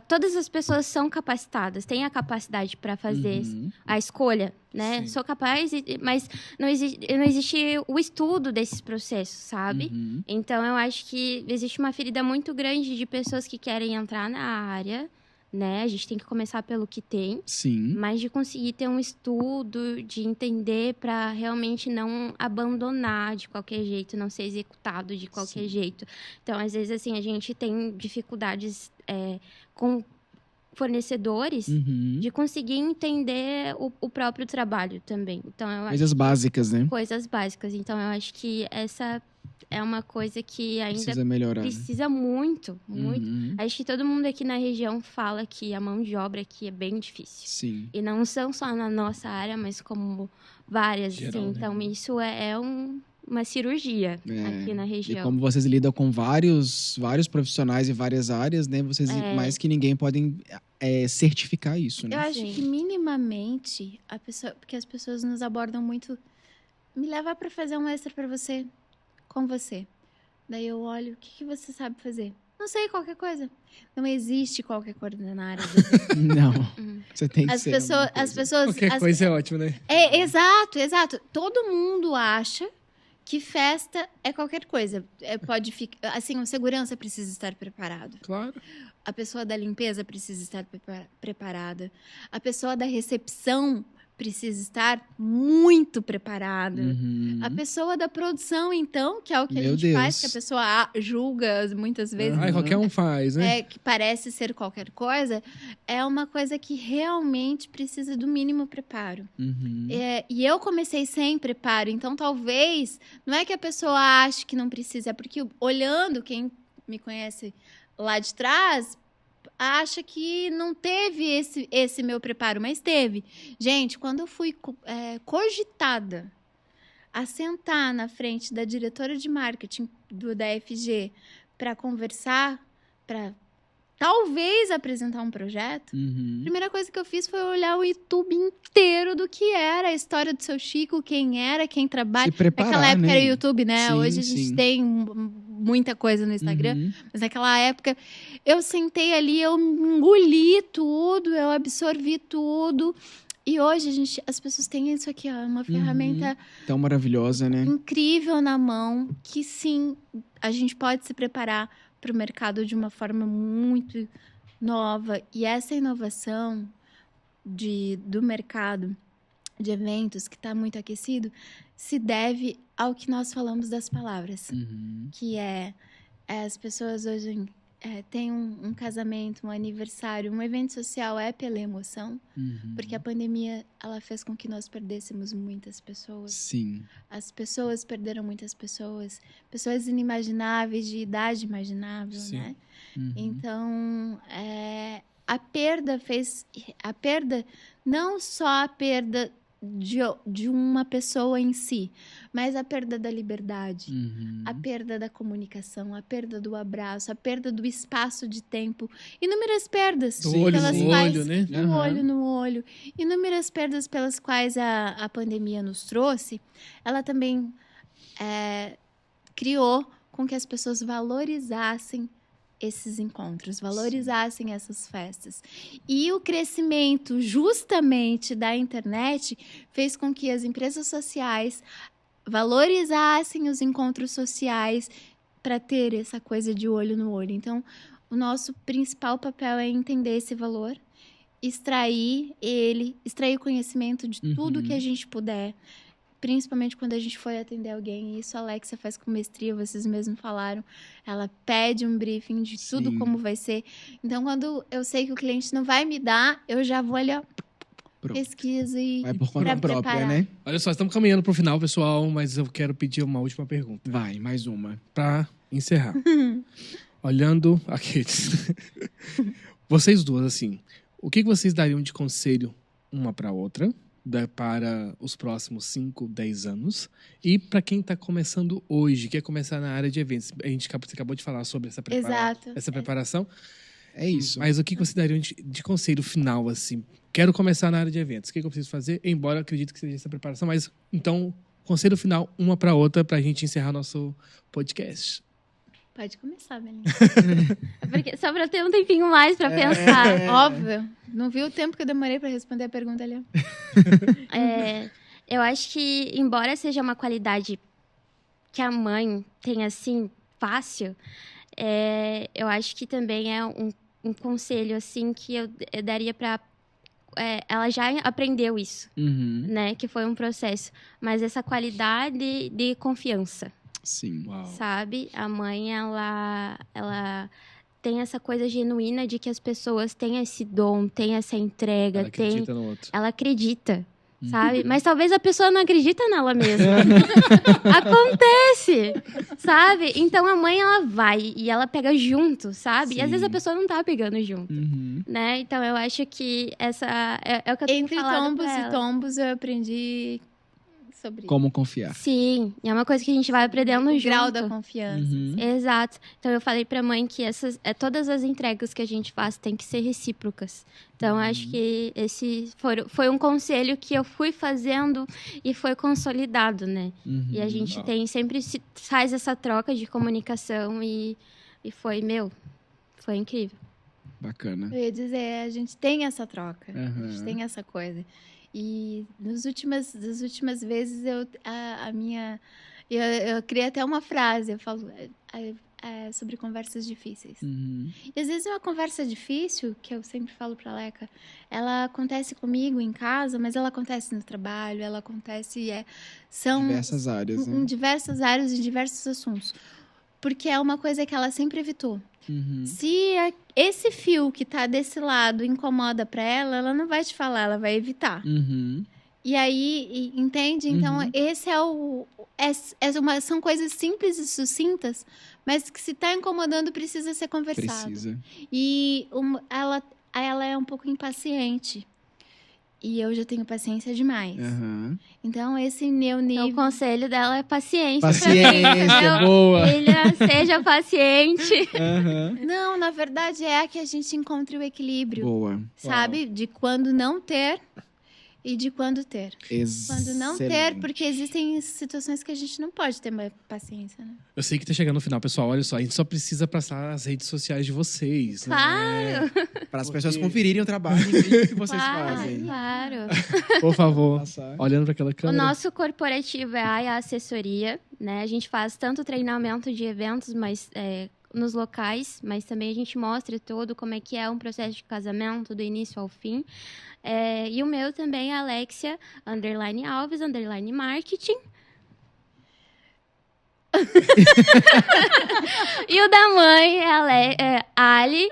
todas as pessoas são capacitadas, têm a capacidade para fazer a escolha, né? Sim. Sou capaz, mas não existe o estudo desses processos, sabe? Então, eu acho que existe uma ferida muito grande de pessoas que querem entrar na área, né? A gente tem que começar pelo que tem. Sim. Mas de conseguir ter um estudo, de entender para realmente não abandonar de qualquer jeito, não ser executado de qualquer jeito. Então, às vezes, assim, a gente tem dificuldades com fornecedores de conseguir entender o próprio trabalho também. Então, eu acho Coisas básicas, né? coisas básicas. Então, eu acho que essa é uma coisa que ainda Precisa melhorar. né? precisa muito, muito. Uhum. Acho que todo mundo aqui na região fala que a mão de obra aqui é bem difícil. Sim. E não são só na nossa área, mas como várias, Geral, assim. né? Então, isso é uma cirurgia aqui na E região. como vocês lidam com vários profissionais e várias áreas, né? Vocês, mais que ninguém, podem certificar isso, né? Eu acho Sim. que minimamente, porque as pessoas nos abordam muito, me leva pra fazer um extra pra você, com você. Daí eu olho, o que você sabe fazer? Não sei, qualquer coisa. Não existe qualquer coisa na área. Não. Você tem que As ser. pessoas, alguma as coisa. pessoas, Qualquer coisa é ótimo, né? exato. Todo mundo acha que festa é qualquer coisa. Pode ficar, assim, o segurança precisa estar preparado. Claro. A pessoa da limpeza precisa estar preparada. A pessoa da recepção precisa estar muito preparada. A pessoa da produção, então, que é o que a gente faz, que a pessoa julga muitas vezes. Qualquer um faz, né? Que parece ser qualquer coisa, é uma coisa que realmente precisa do mínimo preparo. E eu comecei sem preparo, então talvez, não é que a pessoa ache que não precisa, é porque olhando, quem me conhece lá de trás, acha que não teve esse meu preparo, mas teve. Gente, quando eu fui cogitada a sentar na frente da diretora de marketing da FG para conversar, para talvez apresentar um projeto, a primeira coisa que eu fiz foi olhar o YouTube inteiro do que era a história do Seu Chico, quem era, quem trabalha. Naquela época era YouTube, né? Sim, hoje a gente tem muita coisa no Instagram, mas naquela época eu sentei ali, eu engoli tudo, eu absorvi tudo. E hoje as pessoas têm isso aqui, ó, uma ferramenta tão maravilhosa, né? Incrível na mão, que sim, a gente pode se preparar para o mercado de uma forma muito nova. E essa inovação do mercado de eventos, que está muito aquecido, se deve ao que nós falamos das palavras. Que as pessoas hoje têm um casamento, um aniversário, um evento social pela emoção, porque a pandemia ela fez com que nós perdêssemos muitas pessoas. Sim. As pessoas perderam muitas pessoas inimagináveis, de idade imaginável, né? Então, a perda não só a perda de uma pessoa em si, mas a perda da liberdade, a perda da comunicação, a perda do abraço, a perda do espaço de tempo, inúmeras perdas pelas quais, né? olho no olho, inúmeras perdas pelas quais a pandemia nos trouxe. Ela também criou com que as pessoas valorizassem esses encontros, valorizassem essas festas. E o crescimento justamente da internet fez com que as empresas sociais valorizassem os encontros sociais para ter essa coisa de olho no olho. Então, o nosso principal papel é entender esse valor, extrair conhecimento de tudo que a gente puder, principalmente quando a gente foi atender alguém. Isso a Alexia faz com mestria, vocês mesmos falaram. Ela pede um briefing de tudo como vai ser. Então, quando eu sei que o cliente não vai me dar, eu já vou ali, ó, pesquisa e vai por conta própria, né? Olha só, estamos caminhando pro final, pessoal, mas eu quero pedir uma última pergunta. Vai, mais uma. Pra encerrar. Olhando aqueles. Vocês duas, assim, o que vocês dariam de conselho uma pra outra? Para os próximos 5, 10 anos. E para quem está começando hoje, quer começar na área de eventos. Você acabou de falar sobre essa preparação. É isso. Mas o que você daria de conselho final, assim? Quero começar na área de eventos. O que eu preciso fazer? Embora eu acredito que seja essa preparação. Mas, então, conselho final, uma para outra, para a gente encerrar nosso podcast. Pode começar, Belinha. Só para ter um tempinho mais para pensar. Óbvio. Não viu o tempo que eu demorei para responder a pergunta ali? Eu acho que, embora seja uma qualidade que a mãe tem, assim, fácil, eu acho que também é um conselho, assim, que eu daria para... ela já aprendeu isso, né? Que foi um processo. Mas essa qualidade de confiança. Sim. Uau. Sabe? A mãe, ela tem essa coisa genuína de que as pessoas têm esse dom, têm essa entrega. Ela acredita no outro. Ela acredita, sabe? Mas talvez a pessoa não acredita nela mesma. Acontece, sabe? Então a mãe, ela vai e ela pega junto, sabe? Sim. E às vezes a pessoa não tá pegando junto, né? Então eu acho que essa é o que eu tenho falado pra ela. Entre tombos e tombos eu aprendi sobre como confiar. Sim, é uma coisa que a gente vai aprendendo junto. O grau da confiança. Exato. Então, eu falei pra mãe que todas as entregas que a gente faz têm que ser recíprocas. Então, acho que esse foi um conselho que eu fui fazendo e foi consolidado, né? E a gente sempre faz essa troca de comunicação e foi incrível. Bacana. Eu ia dizer, a gente tem essa troca, a gente tem essa coisa. E das últimas vezes Eu criei até uma frase, eu falo sobre conversas difíceis. E às vezes uma conversa difícil, que eu sempre falo pra Leca, ela acontece comigo em casa, mas ela acontece no trabalho, ela acontece... São Diversas áreas, né? em diversas áreas e diversos assuntos. Porque é uma coisa que ela sempre evitou. Se esse fio que tá desse lado incomoda pra ela, ela não vai te falar, ela vai evitar. E aí, entende? Então, esse são coisas simples e sucintas, mas que se tá incomodando, precisa ser conversado. Precisa. E ela é um pouco impaciente. E eu já tenho paciência demais. Então, esse meu nível... O conselho dela é paciência. Paciência, boa. Filha, seja paciente. Não, na verdade, é que a gente encontre o equilíbrio. Boa. Sabe? De quando não ter e de quando ter. Quando não ter, porque existem situações que a gente não pode ter mais paciência, né? Eu sei que tá chegando no final, pessoal. Olha só, a gente só precisa passar as redes sociais de vocês. Claro! Né? Para as pessoas conferirem o trabalho incrível que vocês fazem. Claro. Por favor, Passar. olhando para aquela O câmera. nosso corporativo é a AIA Assessoria, né? A gente faz tanto treinamento de eventos, mas nos locais, mas também a gente mostra todo como é que é um processo de casamento, do início ao fim. E o meu também é Alexia, _Alves, _marketing. E o da mãe é Ali,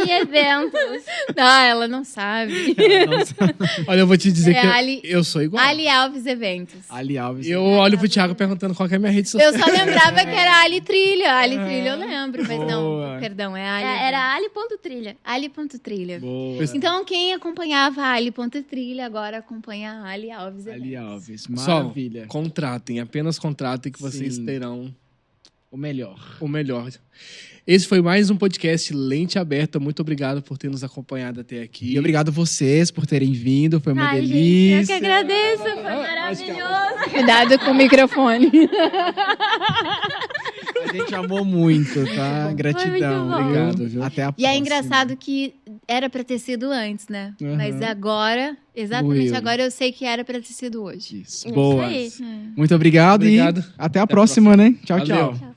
_eventos. Não, ela não sabe. Olha, eu vou te dizer que Ali- eu sou igual. Ali Alves Eventos. Ali Alves. Eu olho pro Thiago perguntando qual que é a minha rede social. Eu só lembrava que era Ali Trilha. Ali Trilha eu lembro, mas Boa. não, perdão, é Ali. Era Ali.trilha. Ali.trilha. Boa. Então, quem acompanhava a Ali.trilha, agora acompanha a Ali Alves Ali Eventos. Alves. Pessoal, Maravilha. contratem, apenas contratem que vocês Sim. terão O melhor. o melhor. Esse foi mais um podcast Lente Aberta. Muito obrigado por ter nos acompanhado até aqui. E obrigado vocês por terem vindo. Foi uma Ai, gente, delícia. eu que agradeço. Foi maravilhoso. Cuidado com o microfone. A gente amou muito, tá? Gratidão. muito bom. Obrigado, viu? Até a E próxima. é engraçado que era pra ter sido antes, né? Uhum. Mas agora, exatamente Fluiu. agora, eu sei que era pra ter sido hoje. Isso. Isso Boa. aí. Muito obrigado, Obrigado. e até a próxima, né? Tchau, Valeu. tchau.